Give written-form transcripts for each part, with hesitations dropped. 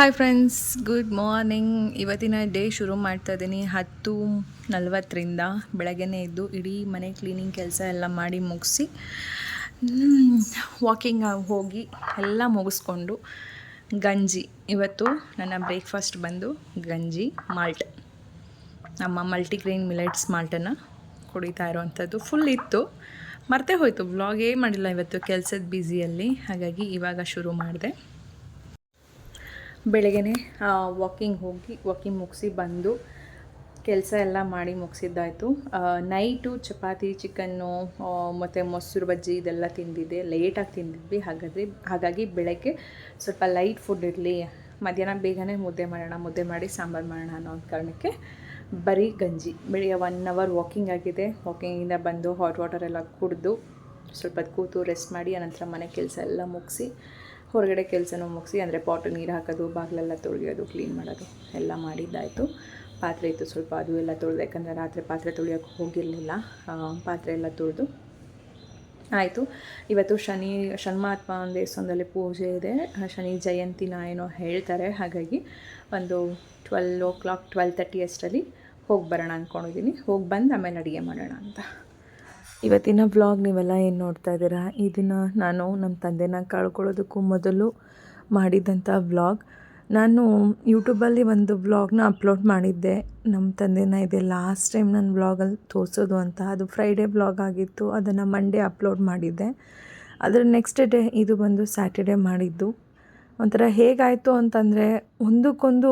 Hi friends, good morning. ಇವತ್ತಿನ day ಶುರು ಮಾಡ್ತಾ ಇದ್ದೀನಿ 10:40 ಬೆಳಗ್ಗೆನೇ ಇದ್ದು ಇಡೀ ಮನೆ ಕ್ಲೀನಿಂಗ್ ಕೆಲಸ ಎಲ್ಲ ಮಾಡಿ ಮುಗಿಸಿ ವಾಕಿಂಗ್ ಹೋಗಿ ಎಲ್ಲ ಮುಗಿಸ್ಕೊಂಡು ಗಂಜಿ. ಇವತ್ತು ನನ್ನ ಬ್ರೇಕ್ಫಾಸ್ಟ್ ಬಂದು ಗಂಜಿ ಮಾಲ್ಟ್, ನಮ್ಮ ಮಲ್ಟಿಗ್ರೇನ್ ಮಿಲೆಟ್ಸ್ ಮಾಲ್ಟನ್ನು ಕುಡಿತಾ ಇರೋವಂಥದ್ದು. ಫುಲ್ ಇತ್ತು, ಮರ್ತೇ ಹೋಯಿತು, ವ್ಲಾಗೇ ಮಾಡಿಲ್ಲ ಇವತ್ತು ಕೆಲಸದ ಬ್ಯುಸಿಯಲ್ಲಿ. ಹಾಗಾಗಿ ಇವಾಗ ಶುರು ಮಾಡಿದೆ. ಬೆಳಗ್ಗೆ ವಾಕಿಂಗ್ ಹೋಗಿ ವಾಕಿಂಗ್ ಮುಗಿಸಿ ಬಂದು ಕೆಲಸ ಎಲ್ಲ ಮಾಡಿ ಮುಗಿಸಿದ್ದಾಯಿತು. ನೈಟು ಚಪಾತಿ, ಚಿಕನ್ನು ಮತ್ತು ಮೊಸರು ಬಜ್ಜಿ ಇದೆಲ್ಲ ತಿಂದಿದ್ದೆ, ಲೇಟಾಗಿ ತಿಂದಿದ್ವಿ. ಹಾಗಾಗಿ ಬೆಳಗ್ಗೆ ಸ್ವಲ್ಪ ಲೈಟ್ ಫುಡ್ ಇರಲಿ, ಮಧ್ಯಾಹ್ನ ಬೇಗನೆ ಮುದ್ದೆ ಮಾಡಿ ಸಾಂಬಾರು ಮಾಡೋಣ ಅನ್ನೋ ಒಂದು ಕಾರಣಕ್ಕೆ ಬರೀ ಗಂಜಿ. ಬೆಳಿಗ್ಗೆ 1 ಅವರ್ ವಾಕಿಂಗ್ ಆಗಿದೆ. ವಾಕಿಂಗಿಂದ ಬಂದು ಹಾಟ್ ವಾಟರ್ ಎಲ್ಲ ಕುಡಿದು ಸ್ವಲ್ಪ ಕೂತು ರೆಸ್ಟ್ ಮಾಡಿ ಅನಂತರ ಮನೆ ಕೆಲಸ ಎಲ್ಲ ಮುಗಿಸಿ ಹೊರಗಡೆ ಕೆಲಸನೂ ಮುಗಿಸಿ, ಅಂದರೆ ಪಾಟ್ ನೀರು ಹಾಕೋದು, ಬಾಗಿಲೆಲ್ಲ ತೊಳೆಯೋದು, ಕ್ಲೀನ್ ಮಾಡೋದು ಎಲ್ಲ ಮಾಡಿದ್ದಾಯಿತು. ಪಾತ್ರೆ ಇತ್ತು ಸ್ವಲ್ಪ, ಅದು ಎಲ್ಲ ತೊಳೆದು, ಯಾಕಂದರೆ ರಾತ್ರಿ ಪಾತ್ರೆ ತೊಳೆಯೋಕ್ಕೆ ಹೋಗಿರಲಿಲ್ಲ. ಪಾತ್ರೆ ಎಲ್ಲ ತೊಳೆದು ಆಯಿತು. ಇವತ್ತು ಶನಿಮಹಾತ್ಮ ದೇವಸ್ಥಾನದಲ್ಲಿ ಪೂಜೆ ಇದೆ, ಶನಿ ಜಯಂತಿನ ಏನೋ ಹೇಳ್ತಾರೆ. ಹಾಗಾಗಿ ಒಂದು 12:30 ಅಷ್ಟರಲ್ಲಿ ಹೋಗಿ ಬರೋಣ ಅಂದ್ಕೊಂಡಿದ್ದೀನಿ. ಹೋಗಿ ಬಂದು ಆಮೇಲೆ ಅಡುಗೆ ಮಾಡೋಣ ಅಂತ. ಇವತ್ತಿನ ವ್ಲಾಗ್ ನೀವೆಲ್ಲ ಏನು ನೋಡ್ತಾ ಇದ್ದೀರಾ, ಇದನ್ನು ನಾನು ನಮ್ಮ ತಂದೆನ ಕಳ್ಕೊಳ್ಳೋದಕ್ಕೂ ಮೊದಲು ಮಾಡಿದ್ದಂಥ ವ್ಲಾಗ್. ನಾನು ಯೂಟ್ಯೂಬಲ್ಲಿ ಒಂದು ವ್ಲಾಗ್ನ ಅಪ್ಲೋಡ್ ಮಾಡಿದ್ದೆ ನಮ್ಮ ತಂದೆನ. ಇದೆ ಲಾಸ್ಟ್ ಟೈಮ್ ನನ್ನ ವ್ಲಾಗಲ್ಲಿ ತೋರಿಸೋದು ಅಂತ. ಅದು ಫ್ರೈಡೇ ವ್ಲಾಗ್ ಆಗಿತ್ತು, ಅದನ್ನು ಮಂಡೇ ಅಪ್ಲೋಡ್ ಮಾಡಿದ್ದೆ. ಅದರ ನೆಕ್ಸ್ಟ್ ಡೇ ಇದು ಬಂದು ಸ್ಯಾಟರ್ಡೇ ಮಾಡಿದ್ದು. ಒಂಥರ ಹೇಗಾಯಿತು ಅಂತಂದರೆ, ಒಂದಕ್ಕೊಂದು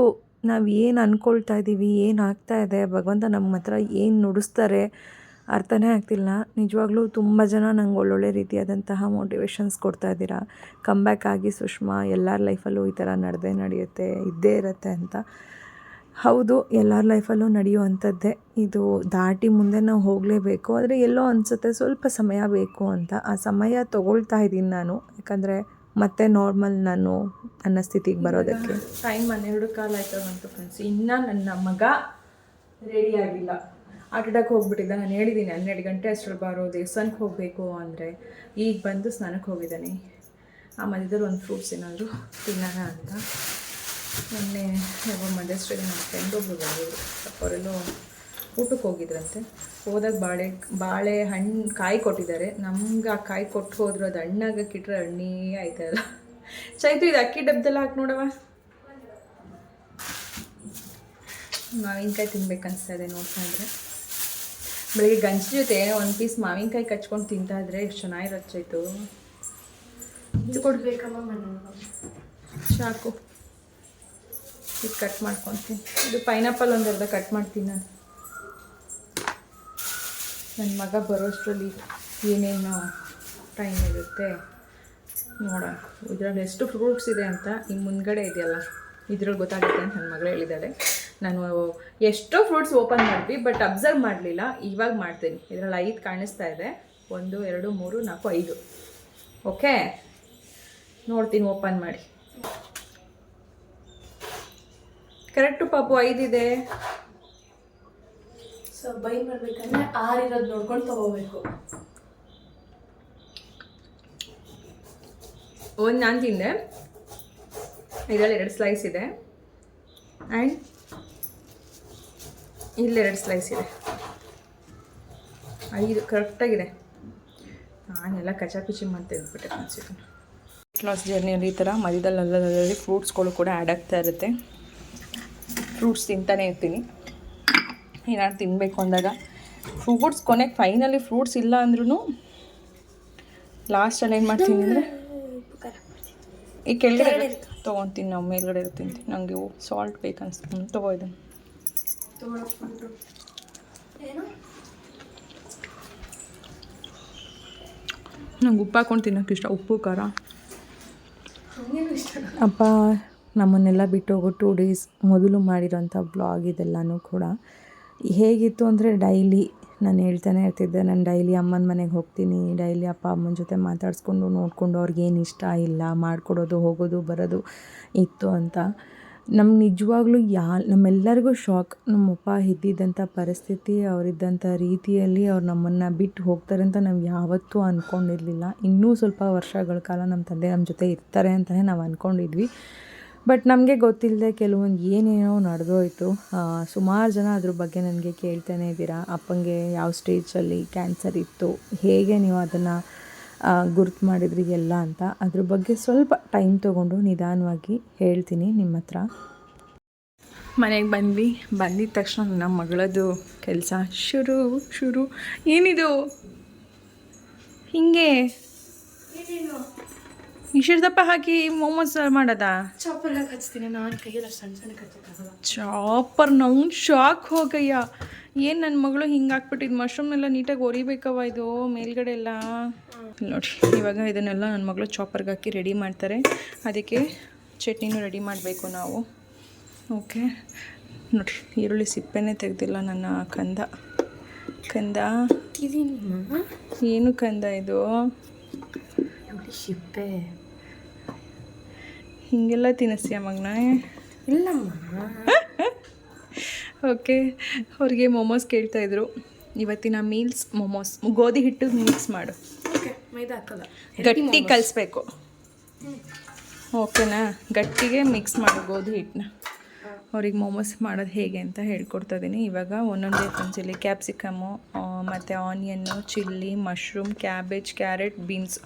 ನಾವು ಏನು ಅಂದ್ಕೊಳ್ತಾ ಇದ್ದೀವಿ, ಏನು ಆಗ್ತಾಯಿದೆ, ಭಗವಂತ ನಮ್ಮ ಹತ್ರ ಏನು ನುಡಿಸ್ತಾರೆ ಅರ್ಥನೇ ಆಗ್ತಿಲ್ಲ. ನಿಜವಾಗ್ಲೂ ತುಂಬ ಜನ ನಂಗೆ ಒಳ್ಳೊಳ್ಳೆ ರೀತಿಯಾದಂತಹ ಮೋಟಿವೇಶನ್ಸ್ ಕೊಡ್ತಾ ಇದ್ದೀರಾ. ಕಮ್ಬ್ಯಾಕ್ ಆಗಿ ಸುಷ್ಮಾ, ಎಲ್ಲರ ಲೈಫಲ್ಲೂ ಈ ಥರ ನಡೆಯುತ್ತೆ, ಇದ್ದೇ ಇರುತ್ತೆ ಅಂತ. ಹೌದು, ಎಲ್ಲರ ಲೈಫಲ್ಲೂ ನಡೆಯುವಂಥದ್ದೇ. ಇದು ದಾಟಿ ಮುಂದೆ ನಾವು ಹೋಗಲೇಬೇಕು. ಆದರೆ ಎಲ್ಲೋ ಅನಿಸುತ್ತೆ ಸ್ವಲ್ಪ ಸಮಯ ಬೇಕು ಅಂತ. ಆ ಸಮಯ ತೊಗೊಳ್ತಾ ಇದ್ದೀನಿ ನಾನು, ಯಾಕಂದರೆ ಮತ್ತೆ ನಾರ್ಮಲ್ ನಾನು ನನ್ನ ಸ್ಥಿತಿಗೆ ಬರೋದಕ್ಕೆ. ಟೈಮ್ 12:15 ಆಯಿತು ಬಂತು ಫ್ರೆಂಡ್ಸ್. ಇನ್ನೂ ನನ್ನ ಮಗ ರೆಡಿಯಾಗಿಲ್ಲ. ಆಟಾಡಕ್ಕೆ ಹೋಗ್ಬಿಟ್ಟಿದ್ದ. ನಾನು ಹೇಳಿದ್ದೀನಿ 12 ಗಂಟೆ ಅಷ್ಟರಲ್ಲಿ ಬಾರೋ, ದೇವಸ್ಥಾನಕ್ಕೆ ಹೋಗಬೇಕು ಅಂದರೆ. ಈಗ ಬಂದು ಸ್ನಾನಕ್ಕೆ ಹೋಗಿದ್ದಾನೆ. ಆ ಮಧ್ಯದಲ್ಲಿ ಒಂದು ಫ್ರೂಟ್ಸ್ ಏನಾದರೂ ತಿನ್ನೋಣ ಅಂತ. ಮೊನ್ನೆ ಮದರ್ಸ್ ಡೇಗೆ ನನ್ನ ಫ್ರೆಂಡ್ ಒಬ್ಬರು ಬಂದಿದ್ರು, ಅವರೆಲ್ಲೋ ಊಟಕ್ಕೆ ಹೋಗಿದ್ರಂತೆ. ಹೋದಾಗ ಬಾಳೆಹಣ್ಣು ಕಾಯಿ ಕೊಟ್ಟಿದ್ದಾರೆ. ನಮ್ಗೆ ಆ ಕಾಯಿ ಕೊಟ್ಟು ಹೋದ್ರು, ಅದು ಹಣ್ಣಾಗಕ್ಕಿಟ್ರೆ ಹಣ್ಣೇ ಆಯ್ತಾಯಿಲ್ಲ. ಚೈತು, ಇದು ಅಕ್ಕಿ ಡಬ್ಬದಲ್ಲಿ ಹಾಕಿ ನೋಡವ. ಮಾವಿನಕಾಯಿ ತಿನ್ಬೇಕನ್ನಿಸ್ತಾ ಇದೆ ನೋಡ್ತಾ ಇದ್ರೆ. ಬೆಳಿಗ್ಗೆ ಗಂಜಿ ಜೊತೆ ಒಂದು ಪೀಸ್ ಮಾವಿನಕಾಯಿ ಕಚ್ಕೊಂಡು ತಿಂತಾಯಿದ್ರೆ ಎಷ್ಟು ಚೆನ್ನಾಗಿರುತ್ತೆ. ಚೈತು, ಇದು ಕೊಡ್ಬೇಕಮ್ಮ, ಸಾಕು. ಇದು ಕಟ್ ಮಾಡ್ಕೊತೀನಿ. ಇದು ಪೈನಾಪಲ್ ಒಂದು ಅರ್ಧ ಕಟ್ ಮಾಡ್ತೀನಿ ನಾನು. ನನ್ನ ಮಗ ಬರೋಷ್ಟರಲ್ಲಿ ಏನೇನು ಟೈಮ್ ಇರುತ್ತೆ ನೋಡೋಣ. ಇದರಲ್ಲಿ ಎಷ್ಟು ಫ್ರೂಟ್ಸ್ ಇದೆ ಅಂತ ಈ ಮುಂದ್ಗಡೆ ಇದೆಯಲ್ಲ, ಇದ್ರಲ್ಲಿ ಗೊತ್ತಾಗುತ್ತೆ ಅಂತ ನನ್ನ ಮಗಳು ಹೇಳಿದ್ದಾಳೆ. ನಾನು ಎಷ್ಟೋ ಫ್ರೂಟ್ಸ್ ಓಪನ್ ಮಾಡಿದ್ವಿ, ಬಟ್ ಅಬ್ಸರ್ವ್ ಮಾಡಲಿಲ್ಲ. ಇವಾಗ ಮಾಡ್ತೀನಿ. ಇದರಲ್ಲಿ 5 ಕಾಣಿಸ್ತಾ ಇದೆ. 1 2 3 4 5. ಓಕೆ, ನೋಡ್ತೀನಿ ಓಪನ್ ಮಾಡಿ. ಕರೆಕ್ಟು ಪಾಪು, 5 ಇದೆ. ಸೊ ಬೈ ಮಾಡಬೇಕಂದ್ರೆ 6 ಇರೋದು ನೋಡ್ಕೊಂಡು ತೊಗೋಬೇಕು. ಒಂದು ನಾನು ತಿಂದೆ, ಇದರಲ್ಲಿ 2 ಸ್ಲೈಸ್ ಇದೆ, ಆ್ಯಂಡ್ ಇಲ್ಲಿ 2 ಸ್ಲೈಸ್ ಇದೆ. 5 ಕರೆಕ್ಟಾಗಿದೆ. ನಾನೆಲ್ಲ ಕಚಾಪಿಚಿ ಮಾಡ್ತಾ ಇದ್ಬಿಟ್ಟೆ ಅನಿಸಿತು. ವೆಯ್ಟ್ ಲಾಸ್ ಜರ್ನಿಯಲ್ಲಿ ಈ ಥರ ಮಧ್ಯದಲ್ಲಿ ಫ್ರೂಟ್ಸ್ಗಳು ಕೂಡ ಆ್ಯಡ್ ಆಗ್ತಾ ಇರುತ್ತೆ. ಫ್ರೂಟ್ಸ್ ತಿಂತಾನೆ ಇರ್ತೀನಿ. ಏನಾದ್ರು ತಿನ್ನಬೇಕು ಅಂದಾಗ ಫ್ರೂಟ್ಸ್ ಕೊನೆಗೆ ಫೈನಲಿ ಫ್ರೂಟ್ಸ್ ಇಲ್ಲ ಅಂದ್ರೂ ಲಾಸ್ಟಲ್ಲಿ ಏನು ಮಾಡ್ತೀನಿ ಅಂದರೆ ಈ ಕೆಳಗಡೆ ತೊಗೊತೀನಿ. ನಾವು ಮೇಲ್ಗಡೆ ಇರ್ತೀನಿ. ನನಗೆ ಸಾಲ್ಟ್ ಬೇಕನ್ನಿಸ್ತು, ತೊಗೋ ಇದನ್ನು. ನಂಗೆ ಉಪ್ಪು ಹಾಕ್ಕೊಂಡು ತಿನ್ನೋಕ್ಕೆ ಇಷ್ಟ, ಉಪ್ಪು ಖಾರ. ಅಪ್ಪ ನಮ್ಮನ್ನೆಲ್ಲ ಬಿಟ್ಟು ಹೋಗೋ 2 ಡೇಸ್ ಮೊದಲು ಮಾಡಿರೋಂಥ ಬ್ಲಾಗ್ ಇದೆಲ್ಲನೂ ಕೂಡ ಹೇಗಿತ್ತು ಅಂದರೆ, ಡೈಲಿ ನಾನು ಹೇಳ್ತಾನೆ ಇರ್ತಿದ್ದೆ, ನಾನು ಡೈಲಿ ಅಮ್ಮನ ಮನೆಗೆ ಹೋಗ್ತೀನಿ, ಡೈಲಿ ಅಪ್ಪ ಅಮ್ಮನ ಜೊತೆ ಮಾತಾಡಿಸ್ಕೊಂಡು ನೋಡಿಕೊಂಡು ಅವ್ರಿಗೇನು ಇಷ್ಟ ಇಲ್ಲ ಮಾಡಿಕೊಡೋದು, ಹೋಗೋದು ಬರೋದು ಇತ್ತು ಅಂತ. ನಮ್ಗೆ ನಿಜವಾಗ್ಲೂ ನಮ್ಮೆಲ್ಲರಿಗೂ ಶಾಕ್. ನಮ್ಮಪ್ಪ ಇದ್ದಿದ್ದಂಥ ಪರಿಸ್ಥಿತಿ, ಅವರಿದ್ದಂಥ ರೀತಿಯಲ್ಲಿ ಅವ್ರು ನಮ್ಮನ್ನು ಬಿಟ್ಟು ಹೋಗ್ತಾರೆ ಅಂತ ನಾವು ಯಾವತ್ತೂ ಅಂದ್ಕೊಂಡಿರಲಿಲ್ಲ. ಇನ್ನೂ ಸ್ವಲ್ಪ ವರ್ಷಗಳ ಕಾಲ ನಮ್ಮ ತಂದೆ ನಮ್ಮ ಜೊತೆ ಇರ್ತಾರೆ ಅಂತಲೇ ನಾವು ಅಂದ್ಕೊಂಡಿದ್ವಿ. ಬಟ್ ನಮಗೆ ಗೊತ್ತಿಲ್ಲದೆ ಕೆಲವೊಂದು ಏನೇನೋ ನಡೆದೋಯ್ತು. ಸುಮಾರು ಜನ ಅದ್ರ ಬಗ್ಗೆ ನನಗೆ ಕೇಳ್ತಾನೆ ಇದ್ದೀರಾ, ಅಪ್ಪಂಗೆ ಯಾವ ಸ್ಟೇಜಲ್ಲಿ ಕ್ಯಾನ್ಸರ್ ಇತ್ತು, ಹೇಗೆ ನೀವು ಅದನ್ನು ಗುರ್ತು ಮಾಡಿದ್ರಿ ಎಲ್ಲ ಅಂತ. ಅದ್ರ ಬಗ್ಗೆ ಸ್ವಲ್ಪ ಟೈಮ್ ತೊಗೊಂಡು ನಿಧಾನವಾಗಿ ಹೇಳ್ತೀನಿ ನಿಮ್ಮ ಹತ್ರ. ಮನೆಗೆ ಬಂದಿದ್ದ ತಕ್ಷಣ ನಮ್ಮ ಮಗಳದ್ದು ಕೆಲಸ ಶುರು. ಏನಿದು ಹಿಂಗೆ ಇಷ್ಟದಪ್ಪ ಹಾಕಿ ಮೋಮೋಸ್ ಮಾಡೋದಾ? ಚಾಪರ್ಗೆ ಹಚ್ತೀನಿ ನಾನು, ಕೈಯಲ್ಲಿ ಸಣ್ಣ ಸಣ್ಣ ಕಚ್ಚಕ್ಕಾಗಲ್ಲ. ಚಾಪರ್ ನಾವು ಶಾಕ್ ಹೋಗಯ್ಯ. ಏನು ನನ್ನ ಮಗಳು ಹಿಂಗೆ ಹಾಕ್ಬಿಟ್ಟಿದ್ದು, ಮಶ್ರೂಮ್ನೆಲ್ಲ ನೀಟಾಗಿ ಒರಿಬೇಕವ ಇದು ಮೇಲ್ಗಡೆ ಎಲ್ಲ. ನೋಡಿ ಇವಾಗ ಇದನ್ನೆಲ್ಲ ನನ್ನ ಮಗಳು ಚಾಪರ್ಗೆ ಹಾಕಿ ರೆಡಿ ಮಾಡ್ತಾರೆ. ಅದಕ್ಕೆ ಚಟ್ನಿನೂ ರೆಡಿ ಮಾಡಬೇಕು ನಾವು. ಓಕೆ ನೋಡಿ, ಈರುಳ್ಳಿ ಸಿಪ್ಪೆನೇ ತೆಗೆದಿಲ್ಲ ನನ್ನ ಕಂದ. ಏನು ಕಂದ ಇದು? ಸಿಪ್ಪೆ ಹೀಗೆಲ್ಲ ತಿನ್ನಿಸ್ತೀಯ ಮಗನ? ಇಲ್ಲಮ್ಮ. ಓಕೆ, ಅವ್ರಿಗೆ ಮೋಮೋಸ್ ಕೇಳ್ತಾಯಿದ್ರು. ಇವತ್ತಿನ ಮೀಲ್ಸ್ ಮೋಮೋಸ್. ಗೋಧಿ ಹಿಟ್ಟು ಮಿಕ್ಸ್ ಮಾಡು. ಓಕೆ, ಮೈದಾ ಹಾಕಲ್ಲ, ಗಟ್ಟಿ ಕಲಿಸ್ಬೇಕು. ಓಕೆನಾ? ಗಟ್ಟಿಗೆ ಮಿಕ್ಸ್ ಮಾಡು ಗೋಧಿ ಹಿಟ್ಟನ್ನ. ಅವ್ರಿಗೆ ಮೋಮೋಸ್ ಮಾಡೋದು ಹೇಗೆ ಅಂತ ಹೇಳ್ಕೊಡ್ತಾ ಇದ್ದೀನಿ. ಇವಾಗ ಒಂದೊಂದೇ ಚಿಲ್ಲಿ, ಕ್ಯಾಪ್ಸಿಕಮ್ಮು ಮತ್ತು onion, chilli, mushroom, cabbage, carrot, beans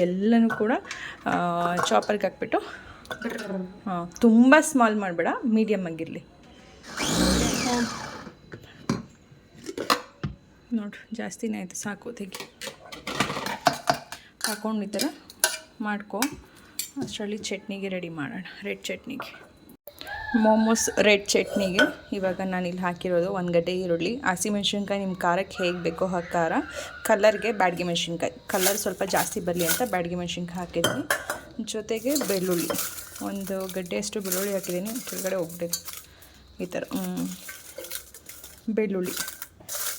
ಎಲ್ಲನೂ ಕೂಡ ಚಾಪರ್ಗೆ ಹಾಕ್ಬಿಟ್ಟು, ತುಂಬ ಸ್ಮಾಲ್ ಮಾಡಬೇಡ, ಮೀಡಿಯಮ್ ಆಗಿರಲಿ. ನೋಡ್ರಿ ಜಾಸ್ತಿನೇ ಆಯಿತು, ಸಾಕು ತೆಗಿ. ಹಾಕೊಂಡು ಈ ಥರ ಮಾಡ್ಕೊ. ಅಷ್ಟರಲ್ಲಿ ಚಟ್ನಿಗೆ ರೆಡಿ ಮಾಡೋಣ. ರೆಡ್ ಚಟ್ನಿಗೆ, ಮೋಮೋಸ್ ರೆಡ್ ಚಟ್ನಿಗೆ ಇವಾಗ ನಾನಿಲ್ಲಿ ಹಾಕಿರೋದು 1 ಗಡ್ಡೆ ಈರುಳ್ಳಿ, ಹಸಿಮೆಣ್ಸಿನ್ಕಾಯಿ ನಿಮ್ಮ ಖಾರಕ್ಕೆ ಹೇಗೆ ಬೇಕೋ ಆ ಖಾರ, ಕಲರ್ಗೆ ಬ್ಯಾಡಗಿ ಮೆಣಸಿನ್ಕಾಯಿ, ಕಲರ್ ಸ್ವಲ್ಪ ಜಾಸ್ತಿ ಬರಲಿ ಅಂತ ಬ್ಯಾಡಗಿ ಮೆಣಸಿನ್ಕಾಯಿ ಹಾಕಿದ್ದೀನಿ. ಜೊತೆಗೆ ಬೆಳ್ಳುಳ್ಳಿ, 1 ಗಡ್ಡೆಯಷ್ಟು ಬೆಳ್ಳುಳ್ಳಿ ಹಾಕಿದ್ದೀನಿ. ಕೆಳಗಡೆ ಹೋಗ್ಬಿಟ್ಟಿದೆ ಈ ಥರ. ಬೆಳ್ಳುಳ್ಳಿ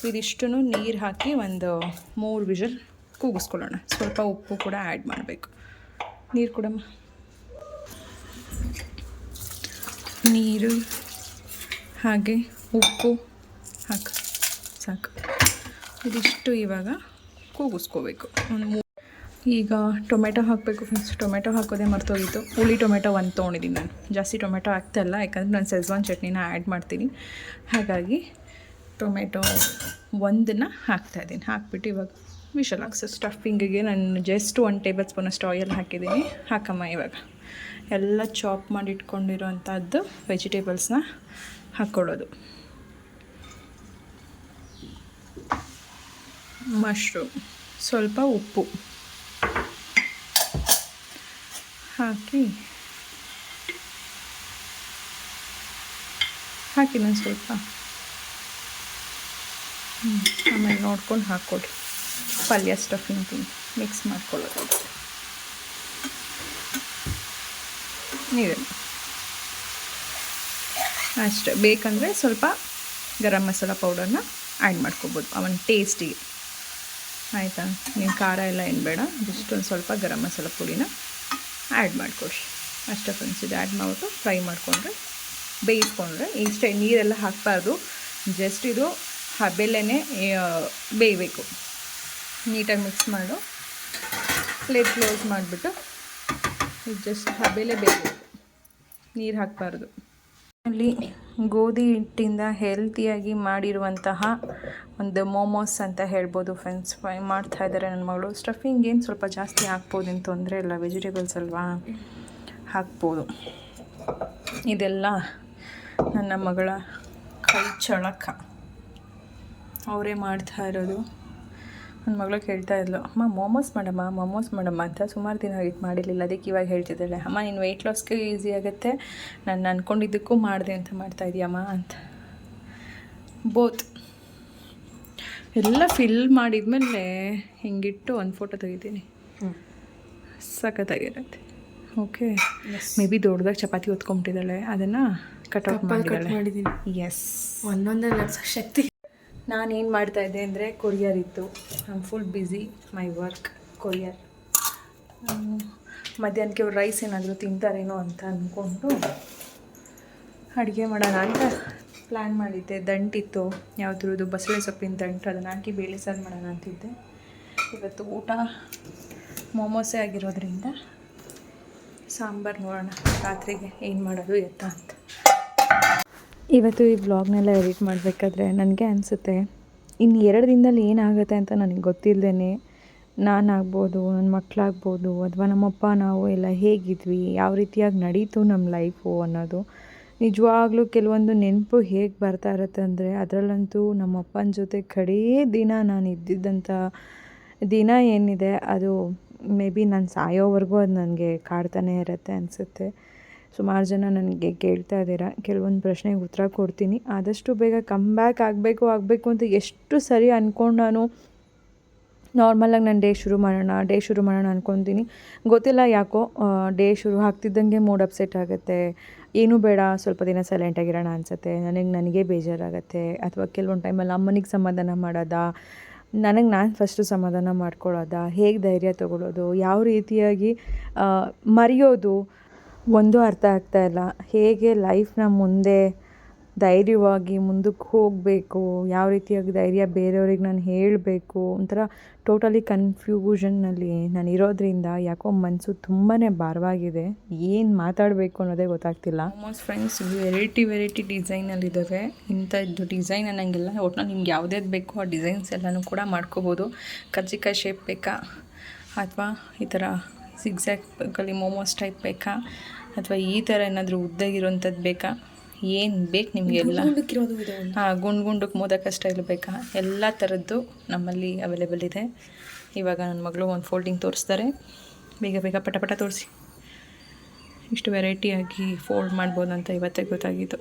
ಇದಿಷ್ಟು ನೀರು ಹಾಕಿ ಒಂದು 3 ವಿಷಲ್ ಕೂಗಿಸ್ಕೊಳ್ಳೋಣ. ಸ್ವಲ್ಪ ಉಪ್ಪು ಕೂಡ ಆ್ಯಡ್ ಮಾಡಬೇಕು. ನೀರು ಕೊಡಮ್ಮ. ನೀರು ಹಾಗೆ ಉಪ್ಪು ಹಾಕು, ಸಾಕು. ಇದಿಷ್ಟು ಇವಾಗ ಕೂಗಿಸ್ಕೋಬೇಕು. ಈಗ ಟೊಮೆಟೊ ಹಾಕಬೇಕು ಫ್ರೆಂಡ್ಸ್. ಟೊಮೆಟೊ ಹಾಕೋದೇ ಮರ್ತೋಗಿತ್ತು. ಹುಳಿ ಟೊಮೆಟೊ 1 ತೊಗೊಂಡಿದ್ದೀನಿ ನಾನು. ಜಾಸ್ತಿ ಟೊಮೆಟೊ ಹಾಕ್ತಾಯಿಲ್ಲ, ಯಾಕಂದರೆ ನಾನು ಸೆಜ್ವಾನ್ ಚಟ್ನಿನ ಆ್ಯಡ್ ಮಾಡ್ತೀನಿ. ಹಾಗಾಗಿ ಟೊಮೆಟೊ 1ನ್ನು ಹಾಕ್ತಾಯಿದ್ದೀನಿ. ಹಾಕ್ಬಿಟ್ಟು ಇವಾಗ ವಿಷಲ್ ಹಾಕ್ಸು. ಸ್ಟಫಿಂಗಿಗೆ ನಾನು ಜಸ್ಟ್ 1 ಟೇಬಲ್ ಸ್ಪೂನಷ್ಟು ಆಯಿಲ್ ಹಾಕಿದ್ದೀನಿ. ಹಾಕಮ್ಮ. ಇವಾಗ ಎಲ್ಲ ಚಾಪ್ ಮಾಡಿ ಇಟ್ಕೊಂಡಿರೋವಂಥದ್ದು ವೆಜಿಟೇಬಲ್ಸ್ನ ಹಾಕ್ಕೊಳ್ಳೋದು. ಮಶ್ರೂಮ್, ಸ್ವಲ್ಪ ಉಪ್ಪು ಹಾಕಿ ನಾನು ಸ್ವಲ್ಪ ಆಮೇಲೆ ನೋಡ್ಕೊಂಡು ಹಾಕ್ಕೊಡಿ. ಪಲ್ಯ ಸ್ಟಫಿಂಗ್ ಮಿಕ್ಸ್ ಮಾಡ್ಕೊಳ್ಳೋದು. ನೀರು ಅಷ್ಟೇ. ಬೇಕಂದರೆ ಸ್ವಲ್ಪ ಗರಂ ಮಸಾಲ ಪೌಡರ್ನ ಆ್ಯಡ್ ಮಾಡ್ಕೊಬೋದು ಅವನ ಟೇಸ್ಟಿಗೆ. ಆಯಿತಾ? ನೀವು ಖಾರ ಎಲ್ಲ ಏನು ಬೇಡ, ಜಸ್ಟ್ ಒಂದು ಸ್ವಲ್ಪ ಗರಂ ಮಸಾಲ ಪುಡಿನ ಆ್ಯಡ್ ಮಾಡಿಕೊಡಿ ಅಷ್ಟೇ ಫ್ರೆಂಡ್ಸ್. ಇದು ಆ್ಯಡ್ ಮಾಡಿಬಿಟ್ಟು ಫ್ರೈ ಮಾಡಿಕೊಂಡ್ರೆ, ಬೇಯಿಸ್ಕೊಂಡ್ರೆ, ಇಷ್ಟೇ. ನೀರೆಲ್ಲ ಹಾಕಬಾರ್ದು, ಜಸ್ಟ್ ಇದು ಹಬೆಲೆನೇ ಬೇಯಬೇಕು. ನೀಟಾಗಿ ಮಿಕ್ಸ್ ಮಾಡು. ಪ್ಲೇಟ್ ಕ್ಲೋಸ್ ಮಾಡಿಬಿಟ್ಟು ಇದು ಜಸ್ಟ್ ಹಬೆಲೆ ಬೇಯಬೇಕು, ನೀರು ಹಾಕಬಾರ್ದು. ಅಲ್ಲಿ ಗೋಧಿ ಹಿಟ್ಟಿಂದ ಹೆಲ್ತಿಯಾಗಿ ಮಾಡಿರುವಂತಹ ಒಂದು ಮೋಮೋಸ್ ಅಂತ ಹೇಳ್ಬೋದು ಫ್ರೆಂಡ್ಸ್. ಫ್ರೈ ಮಾಡ್ತಾಯಿದ್ದಾರೆ ನನ್ನ ಮಗಳು. ಸ್ಟಫಿಂಗ್ ಏನು ಸ್ವಲ್ಪ ಜಾಸ್ತಿ ಹಾಕ್ಬೋದು, ಏನು ತೊಂದರೆ ಇಲ್ಲ, ವೆಜಿಟೇಬಲ್ಸ್ ಅಲ್ವಾ, ಹಾಕ್ಬೋದು. ಇದೆಲ್ಲ ನನ್ನ ಮಗಳ ಕೈ ಚಳಕ, ಅವರೇ ಮಾಡ್ತಾ ಇರೋದು. ನನ್ನ ಮಗಳು ಕೇಳ್ತಾ ಇದ್ಲು, ಅಮ್ಮ ಮೋಮೋಸ್ ಮಾಡಮ್ಮ ಅಂತ. ಸುಮಾರು ದಿನ ಆಗಿತ್ತು ಮಾಡಿರಲಿಲ್ಲ, ಅದಕ್ಕೆ ಇವಾಗ ಹೇಳ್ತಿದ್ದಾಳೆ, ಅಮ್ಮ ನೀನು ವೆಯ್ಟ್ ಲಾಸ್ಗೆ ಈಸಿ ಆಗುತ್ತೆ, ನಾನು ಅಂದ್ಕೊಂಡಿದ್ದಕ್ಕೂ ಮಾಡಿದೆ ಅಂತ ಮಾಡ್ತಾಯಿದ್ದೀಯಮ್ಮ ಅಂತ. ಬೋತ್ ಎಲ್ಲ ಫಿಲ್ ಮಾಡಿದ್ಮೇಲೆ ಹಿಂಗಿಟ್ಟು ಒಂದು ಫೋಟೋ ತೆಗಿತೀನಿ, ಸಖತ್ತಾಗಿರುತ್ತೆ. ಓಕೆ, ಮೇ ಬಿ ದೊಡ್ಡದಾಗಿ ಚಪಾತಿ ಹೊತ್ಕೊಂಬಿಟ್ಟಿದ್ದಾಳೆ, ಅದನ್ನು ಕಟ್ಔಟ್ ಮಾಡಿದ್ದೀನಿ. ಎಸ್, ಒಂದೊಂದೇ ಲಕ್ಷ ಶಕ್ತಿ. ನಾನೇನು ಮಾಡ್ತಾಯಿದ್ದೆ ಅಂದರೆ, ಕೊರಿಯರ್ ಇತ್ತು, I am full busy my work courier. ಮಧ್ಯಾಹ್ನಕ್ಕೆ ಅವ್ರು ರೈಸ್ ಏನಾದರೂ ತಿಂತಾರೇನೋ ಅಂತ ಅಂದ್ಕೊಂಡು ಅಡುಗೆ ಮಾಡೋಣ ಅಂತ ಪ್ಲ್ಯಾನ್ ಮಾಡಿದ್ದೆ. ದಂಟಿತ್ತು ಯಾವುದ್ರದ್ದು, ಬಸಳೆ ಸೊಪ್ಪಿನ ದಂಟು, ಅದನ್ನು ಹಾಕಿ ಬೇಳೆ ಸಾರು ಮಾಡೋಣ ಅಂತಿದ್ದೆ. ಇವತ್ತು ಊಟ ಮೋಮೋಸೇ ಆಗಿರೋದ್ರಿಂದ ಸಾಂಬಾರು ನೋಡೋಣ ರಾತ್ರಿಗೆ ಏನು ಮಾಡೋದು ಎತ್ತ ಅಂತ. ಇವತ್ತು ಈ ವ್ಲಾಗ್ನೆಲ್ಲ ಎಡಿಟ್ ಮಾಡಬೇಕಾದ್ರೆ ನನಗೆ ಅನಿಸುತ್ತೆ ಇನ್ನು 2 ದಿನದಲ್ಲಿ ಏನಾಗುತ್ತೆ ಅಂತ ನನಗೆ ಗೊತ್ತಿಲ್ಲದೇ ನಾನಾಗ್ಬೋದು, ನನ್ನ ಮಕ್ಕಳಾಗ್ಬೋದು, ಅಥವಾ ನಮ್ಮಪ್ಪ ನಾವು ಎಲ್ಲ ಹೇಗಿದ್ವಿ, ಯಾವ ರೀತಿಯಾಗಿ ನಡೀತು ನಮ್ಮ ಲೈಫು ಅನ್ನೋದು ನಿಜವಾಗ್ಲೂ ಕೆಲವೊಂದು ನೆನಪು ಹೇಗೆ ಬರ್ತಾ ಇರುತ್ತೆ ಅಂದರೆ, ಅದರಲ್ಲಂತೂ ನಮ್ಮಪ್ಪನ ಜೊತೆ ಕಡೇ ದಿನ ನಾನು ಇದ್ದಿದ್ದಂಥ ದಿನ ಏನಿದೆ ಅದು ಮೇ ಬಿ ನಾನು ಸಾಯೋವರೆಗೂ ಅದು ನನಗೆ ಕಾಡ್ತಾನೆ ಇರುತ್ತೆ ಅನಿಸುತ್ತೆ. ಸುಮಾರು ಜನ ನನಗೆ ಕೇಳ್ತಾ ಇದ್ದೀರಾ, ಕೆಲವೊಂದು ಪ್ರಶ್ನೆಗೆ ಉತ್ತರ ಕೊಡ್ತೀನಿ. ಆದಷ್ಟು ಬೇಗ ಕಮ್ ಬ್ಯಾಕ್ ಆಗಬೇಕು ಅಂತ ಎಷ್ಟು ಸರಿ ಅಂದ್ಕೊಂಡು ನಾನು ನಾರ್ಮಲಾಗಿ ನಾನು ಡೇ ಶುರು ಮಾಡೋಣ ಅಂದ್ಕೊತೀನಿ. ಗೊತ್ತಿಲ್ಲ ಯಾಕೋ ಡೇ ಶುರು ಆಗ್ತಿದ್ದಂಗೆ ಮೂಡ್ ಅಪ್ಸೆಟ್ ಆಗುತ್ತೆ. ಏನೂ ಬೇಡ, ಸ್ವಲ್ಪ ದಿನ ಸೈಲೆಂಟಾಗಿರೋಣ ಅನಿಸುತ್ತೆ. ನನಗೆ ಬೇಜಾರಾಗುತ್ತೆ. ಅಥವಾ ಕೆಲವೊಂದು ಟೈಮಲ್ಲಿ ಅಮ್ಮನಿಗೆ ಸಮಾಧಾನ ಮಾಡೋದಾ, ನಾನು ಫಸ್ಟು ಸಮಾಧಾನ ಮಾಡ್ಕೊಳ್ಳೋದಾ, ಹೇಗೆ ಧೈರ್ಯ ತೊಗೊಳ್ಳೋದು, ಯಾವ ರೀತಿಯಾಗಿ ಮರೆಯೋದು ಒಂದೂ ಅರ್ಥ ಆಗ್ತಾಯಿಲ್ಲ. ಹೇಗೆ ಲೈಫ್ನ ಮುಂದೆ ಧೈರ್ಯವಾಗಿ ಮುಂದಕ್ಕೆ ಹೋಗಬೇಕು, ಯಾವ ರೀತಿಯಾಗಿ ಧೈರ್ಯ ಬೇರೆಯವ್ರಿಗೆ ನಾನು ಹೇಳಬೇಕು, ಒಂಥರ ಟೋಟಲಿ ಕನ್ಫ್ಯೂಷನ್ನಲ್ಲಿ ನಾನು ಇರೋದ್ರಿಂದ ಯಾಕೋ ಮನಸ್ಸು ತುಂಬಾ ಭಾರವಾಗಿದೆ. ಏನು ಮಾತಾಡಬೇಕು ಅನ್ನೋದೇ ಗೊತ್ತಾಗ್ತಿಲ್ಲ. ಆಲ್ಮೋಸ್ಟ್ ಫ್ರೆಂಡ್ಸ್ ವೆರೈಟಿ ಡಿಸೈನಲ್ಲಿದ್ದಾವೆ. ಇಂಥದ್ದು ಡಿಸೈನ್ ಅನ್ನೋಂಗಿಲ್ಲ, ಒಟ್ನಲ್ಲಿ ನಿಮ್ಗೆ ಯಾವುದೇದು ಬೇಕೋ ಆ ಡಿಸೈನ್ಸ್ ಎಲ್ಲನೂ ಕೂಡ ಮಾಡ್ಕೋಬೋದು. ಕರ್ಜಿಕಾಯಿ ಶೇಪ್ ಬೇಕಾ, ಅಥವಾ ಈ ಥರ ಜಿಗ್ಜ್ಯಾಗಲ್ಲಿ ಮೋಮೋಸ್ ಟೈಪ್ ಬೇಕಾ, ಅಥವಾ ಈ ಥರ ಏನಾದರೂ ಉದ್ದಾಗಿರೋಂಥದ್ದು ಬೇಕಾ, ಏನು ಬೇಕು ನಿಮಗೆಲ್ಲ. ಗುಂಡಕ್ಕೆ ಮೋದಕ ಸ್ಟೈಲ್ ಬೇಕಾ, ಎಲ್ಲ ಥರದ್ದು ನಮ್ಮಲ್ಲಿ ಅವೈಲೇಬಲ್ ಇದೆ. ಇವಾಗ ನನ್ನ ಮಗಳು ಒಂದು ಫೋಲ್ಡಿಂಗ್ ತೋರಿಸ್ತಾರೆ. ಬೇಗ ಪಟ ತೋರಿಸಿ. ಇಷ್ಟು ವೆರೈಟಿಯಾಗಿ ಫೋಲ್ಡ್ ಮಾಡ್ಬೋದು ಅಂತ ಇವತ್ತೇ ಗೊತ್ತಾಗಿತ್ತು.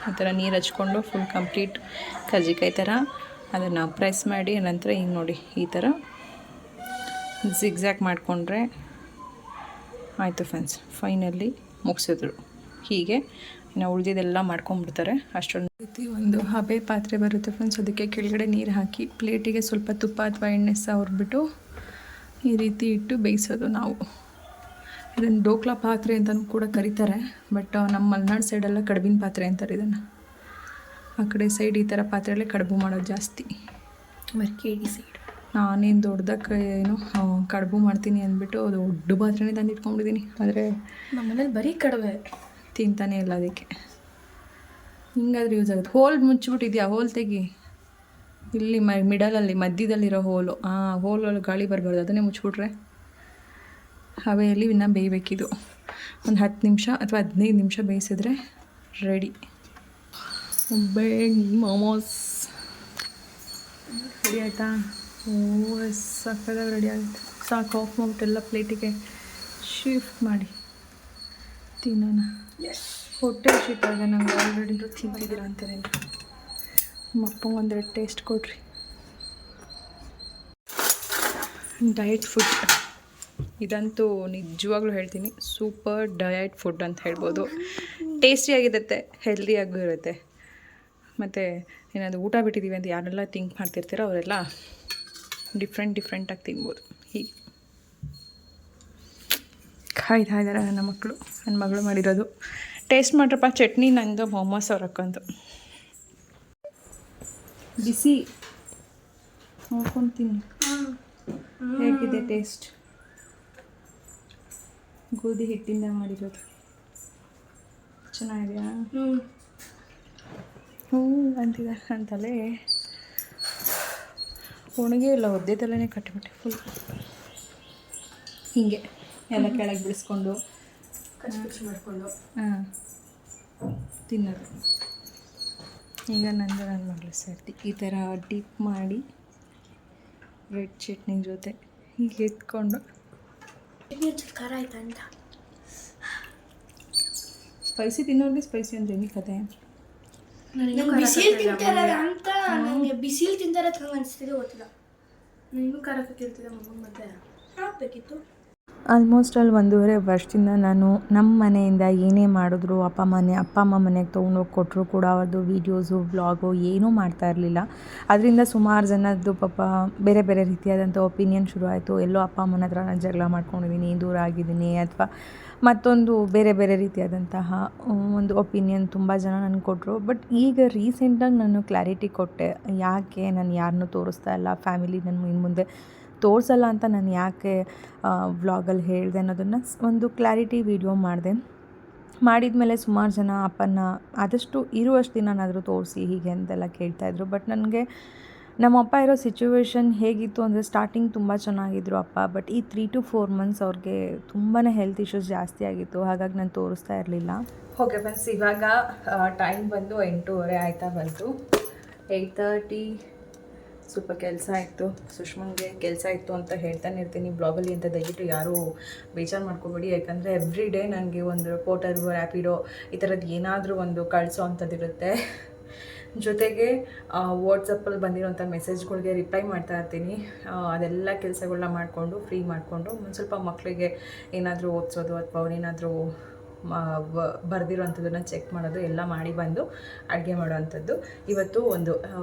ಈ ಥರ ನೀರು ಹಚ್ಕೊಂಡು ಫುಲ್ ಕಂಪ್ಲೀಟ್ ಕರ್ಜಿಕಾಯಿ ಥರ ಅದನ್ನು ಪ್ರೆಸ್ ಮಾಡಿ ನಂತರ ಹಿಂಗೆ ನೋಡಿ ಈ ಥರ ಜಿಗ್ಜ್ಯಾಗ್ ಮಾಡಿಕೊಂಡ್ರೆ ಆಯಿತು ಫ್ರೆಂಡ್ಸ್. ಫೈನಲಿ ಮುಗಿಸಿದ್ರು. ಹೀಗೆ ಇನ್ನು ಉಳಿದಿದ್ದೆಲ್ಲ ಮಾಡ್ಕೊಂಬಿಡ್ತಾರೆ. ಅಷ್ಟೊಂದು ರೀತಿ ಒಂದು ಹಬೆ ಪಾತ್ರೆ ಬರುತ್ತೆ ಫ್ರೆಂಡ್ಸ್. ಅದಕ್ಕೆ ಕೆಳಗಡೆ ನೀರು ಹಾಕಿ ಪ್ಲೇಟಿಗೆ ಸ್ವಲ್ಪ ತುಪ್ಪ ಅಥವಾ ಎಣ್ಣೆ ಸಾವಿರ್ಬಿಟ್ಟು ಈ ರೀತಿ ಇಟ್ಟು ಬೇಯಿಸೋದು ನಾವು. ಇದನ್ನು ಡೋಕ್ಲಾ ಪಾತ್ರೆ ಅಂತಲೂ ಕೂಡ ಕರೀತಾರೆ. ಬಟ್ ನಮ್ಮ ಮಲೆನಾಡು ಸೈಡೆಲ್ಲ ಕಡುಬಿನ ಪಾತ್ರೆ ಅಂತಾರೆ ಇದನ್ನು. ಆ ಕಡೆ ಸೈಡ್ ಈ ಥರ ಪಾತ್ರೆಯಲ್ಲೇ ಕಡುಬು ಮಾಡೋದು ಜಾಸ್ತಿ. ಮರ್ಕೇಡಿ ಸೈಡ್ ನಾನೇನು ದೊಡ್ಡದಾಗಿ ಏನು ಕಡುಬು ಮಾಡ್ತೀನಿ ಅಂದ್ಬಿಟ್ಟು ಅದು ದೊಡ್ಡ ಪಾತ್ರೆನೇ ತಂದು ಇಟ್ಕೊಂಡಿದ್ದೀನಿ. ಆದರೆ ನಮ್ಮ ಮನೇಲಿ ಬರೀ ಕಡುಬೆ ತಿಂತಾನೆ ಇಲ್ಲ. ಅದಕ್ಕೆ ಹಿಂಗಾದ್ರೆ ಯೂಸ್ ಆಗುತ್ತೆ. ಹೋಲ್ ಮುಚ್ಚಿಬಿಟ್ಟಿದ್ಯಾ, ಹೋಲ್ ತೆಗಿ. ಇಲ್ಲಿ ಮಿಡಲಲ್ಲಿ ಮಧ್ಯದಲ್ಲಿರೋ ಹೋಲು, ಆ ಹೋಲಲ್ಲಿ ಗಾಳಿ ಬರಬಾರ್ದು, ಅದನ್ನೇ ಮುಚ್ಚಿಬಿಟ್ರೆ ಹವೆಯಲ್ಲಿ ಇನ್ನೂ ಬೇಯಬೇಕಿದು. ಒಂದು 10 ನಿಮಿಷ ಅಥವಾ 15 ನಿಮಿಷ ಬೇಯಿಸಿದ್ರೆ ರೆಡಿ. ಮೋಮೋಸ್ ರೆಡಿ ಆಯಿತಾ? ಸಕ್ಕದಾಗ ರೆಡಿ ಆಗುತ್ತೆ. ಸಾಕು, ಆಫ್ ಮಾಡಿಬಿಟ್ಟೆಲ್ಲ ಪ್ಲೇಟಿಗೆ ಶಿಫ್ಟ್ ಮಾಡಿ ತಿನ್ನೋಣ. ಹೊಟ್ಟೆ ಹಸಿತಾ ಇದೆ ನಂಗೆ ಆಲ್ರೆಡಿ. ತಿಂತಿದ್ದೀರಾ ಅಂತಾರೆ. ನಮ್ಮ ಅಪ್ಪಂಗೆ ಒಂದೆರಡು ಟೇಸ್ಟ್ ಕೊಡ್ರಿ. ಡಯಟ್ ಫುಡ್ ಇದಂತೂ ನಿಜವಾಗ್ಲೂ ಹೇಳ್ತೀನಿ, ಸೂಪರ್ ಡಯಟ್ ಫುಡ್ ಅಂತ ಹೇಳ್ಬೋದು. ಟೇಸ್ಟಿಯಾಗಿರುತ್ತೆ, ಹೆಲ್ದಿಯಾಗೂ ಇರುತ್ತೆ. ಮತ್ತು ಏನಾದರೂ ಊಟ ಬಿಟ್ಟಿದ್ದೀವಿ ಅಂತ ಯಾರೆಲ್ಲ ಥಿಂಕ್ ಮಾಡ್ತಿರ್ತೀರೋ ಅವರೆಲ್ಲ ಡಿಫ್ರೆಂಟಾಗಿ ತಿನ್ಬೋದು. ಹೀಗೆ ಕಾಯ್ತಾ ಇದ್ದಾರೆ ನನ್ನ ಮಗಳು ಮಾಡಿರೋದು. ಟೇಸ್ಟ್ ಮಾಡ್ರಪ್ಪ. ಚಟ್ನಿ ನಂದು, ಮೊಮೋಸ್ ಅವ್ರ ಅಕ್ಕಂದು. ಬಿಸಿ ನೋಡ್ಕೊಂಡು ತಿನ್ನಿ ಹೇಗಿದೆ ಟೇಸ್ಟ್. ಗೋಧಿ ಹಿಟ್ಟಿಂದ ಮಾಡಿರೋದು. ಚೆನ್ನಾಗಿದೆಯಾ? ಅಂತಿದೆ ಅಂತಲೇ ಒಣಗಿ ಇಲ್ಲ, ಒದ್ದೆ ತಲೆನೇ ಕಟ್ಟಿಬಿಟ್ಟೆ ಫುಲ್. ಹೀಗೆ ಎಲ್ಲ ಕೆಳಗೆ ಬಿಡಿಸ್ಕೊಂಡು ಮಾಡಿಕೊಂಡು ತಿನ್ನೋದು. ಈಗ ನನ್ನ ಮಗಳು ಸೇರ್ತಿ ಈ ಥರ ಡಿಪ್ ಮಾಡಿ ರೆಡ್ ಚಟ್ನಿ ಜೊತೆ ಹೀಗೆ ಎತ್ಕೊಂಡು. ಖಾರ ಆಯ್ತಾ ಅಂತ. ಸ್ಪೈಸಿ ತಿನ್ನೋರಿಗೆ ಸ್ಪೈಸಿ ಅಂದರೆ ಏನು ಕತೆ? ಬಿಸಿಲು ತಿಂತಾರ ಅಂತ ನನಗೆ ಬಿಸಿಲು ತಿಂತಾರ ಹಂಗೆ ಅನಿಸ್ತಿದೆ, ಗೊತ್ತಿಲ್ಲ. ನೀನು ಖಾರ ಕೇಳ್ತಿದ್ದೆ ಮಮ್ಮನ ಮತ್ತೆ ಹಾಕಬೇಕಿತ್ತು. ಆಲ್ಮೋಸ್ಟ್ ಅಲ್ಲಿ 1.5 ವರ್ಷದಿಂದ ನಾನು ನಮ್ಮ ಮನೆಯಿಂದ ಏನೇ ಮಾಡಿದ್ರು ಅಪ್ಪ ಅಮ್ಮ ಮನೆಗೆ ತೊಗೊಂಡೋಗಿ ಕೊಟ್ಟರು ಕೂಡ ಅದು ವೀಡಿಯೋಸು ವ್ಲಾಗು ಏನೂ ಮಾಡ್ತಾ ಇರಲಿಲ್ಲ. ಅದರಿಂದ ಸುಮಾರು ಜನದ್ದು ಪಾಪ ಬೇರೆ ಬೇರೆ ರೀತಿಯಾದಂಥ ಒಪಿನಿಯನ್ ಶುರು ಆಯಿತು. ಎಲ್ಲೋ ಅಪ್ಪ ಅಮ್ಮನ ಹತ್ರ ನಾನು ಜಗಳ ಮಾಡ್ಕೊಂಡಿದ್ದೀನಿ, ದೂರ ಆಗಿದ್ದೀನಿ, ಅಥವಾ ಮತ್ತೊಂದು ಬೇರೆ ಬೇರೆ ರೀತಿಯಾದಂತಹ ಒಂದು ಒಪಿನಿಯನ್ ತುಂಬ ಜನ ನನಗೆ ಕೊಟ್ಟರು. ಬಟ್ ಈಗ ರೀಸೆಂಟಾಗಿ ನಾನು ಕ್ಲಾರಿಟಿ ಕೊಟ್ಟೆ, ಯಾಕೆ ನಾನು ಯಾರನ್ನೂ ತೋರಿಸ್ತಾ ಇಲ್ಲ, ಫ್ಯಾಮಿಲಿ ನಾನು ಇನ್ನು ಮುಂದೆ ತೋರಿಸಲ್ಲ ಅಂತ ನಾನು ಯಾಕೆ ವ್ಲಾಗಲ್ಲಿ ಹೇಳಿದೆ ಅನ್ನೋದನ್ನು ಒಂದು ಕ್ಲಾರಿಟಿ ವಿಡಿಯೋ ಮಾಡಿದೆ. ಮಾಡಿದ್ಮೇಲೆ ಸುಮಾರು ಜನ ಅಪ್ಪನ ಆದಷ್ಟು ಇರುವಷ್ಟು ದಿನನಾದರೂ ತೋರಿಸಿ ಹೀಗೆ ಅಂತೆಲ್ಲ ಕೇಳ್ತಾಯಿದ್ರು. ಬಟ್ ನನಗೆ ನಮ್ಮ ಅಪ್ಪ ಇರೋ ಸಿಚುವೇಶನ್ ಹೇಗಿತ್ತು ಅಂದರೆ ಸ್ಟಾರ್ಟಿಂಗ್ ತುಂಬ ಚೆನ್ನಾಗಿದ್ರು ಅಪ್ಪ. ಬಟ್ ಈ 3 to 4 months ಅವ್ರಿಗೆ ತುಂಬಾ ಹೆಲ್ತ್ ಇಶ್ಯೂಸ್ ಜಾಸ್ತಿ ಆಗಿತ್ತು. ಹಾಗಾಗಿ ನಾನು ತೋರಿಸ್ತಾ ಇರಲಿಲ್ಲ. ಓಕೆ ಫ್ರೆಂಡ್ಸ್, ಇವಾಗ ಟೈಮ್ ಬಂದು 8:30 ಆಯ್ತಾ ಬಂತು. 8:30 ಸ್ವಲ್ಪ ಕೆಲಸ ಇತ್ತು. ಸುಷ್ಮಂಗೆ ಕೆಲಸ ಇತ್ತು ಅಂತ ಹೇಳ್ತಾನೆ ಇರ್ತೀನಿ ಬ್ಲಾಗಲ್ಲಿ ಅಂತ ದಯವಿಟ್ಟು ಯಾರೂ ಬೇಜಾರು ಮಾಡ್ಕೊಬೇಡಿ. ಯಾಕಂದರೆ ಎವ್ರಿ ಡೇ ನನಗೆ ಒಂದು ಪೋರ್ಟರು, ರ್ಯಾಪಿಡೋ ಈ ಥರದ್ದು ಏನಾದರೂ ಒಂದು ಕಳಿಸೋ ಅಂಥದ್ದಿರುತ್ತೆ. ಜೊತೆಗೆ ವಾಟ್ಸಪ್ಪಲ್ಲಿ ಬಂದಿರೋಂಥ ಮೆಸೇಜ್ಗಳಿಗೆ ರಿಪ್ಲೈ ಮಾಡ್ತಾ ಇರ್ತೀನಿ. ಅದೆಲ್ಲ ಕೆಲಸಗಳನ್ನ ಮಾಡಿಕೊಂಡು ಫ್ರೀ ಮಾಡಿಕೊಂಡು ಒಂದು ಸ್ವಲ್ಪ ಮಕ್ಕಳಿಗೆ ಏನಾದರೂ ಓದಿಸೋದು ಅಥವಾ ಅವ್ರೇನಾದರೂ ಬರೆದಿರೋವಂಥದ್ದನ್ನು ಚೆಕ್ ಮಾಡೋದು ಎಲ್ಲ ಮಾಡಿ ಬಂದು ಅಡುಗೆ ಮಾಡೋವಂಥದ್ದು. ಇವತ್ತು ಒಂದು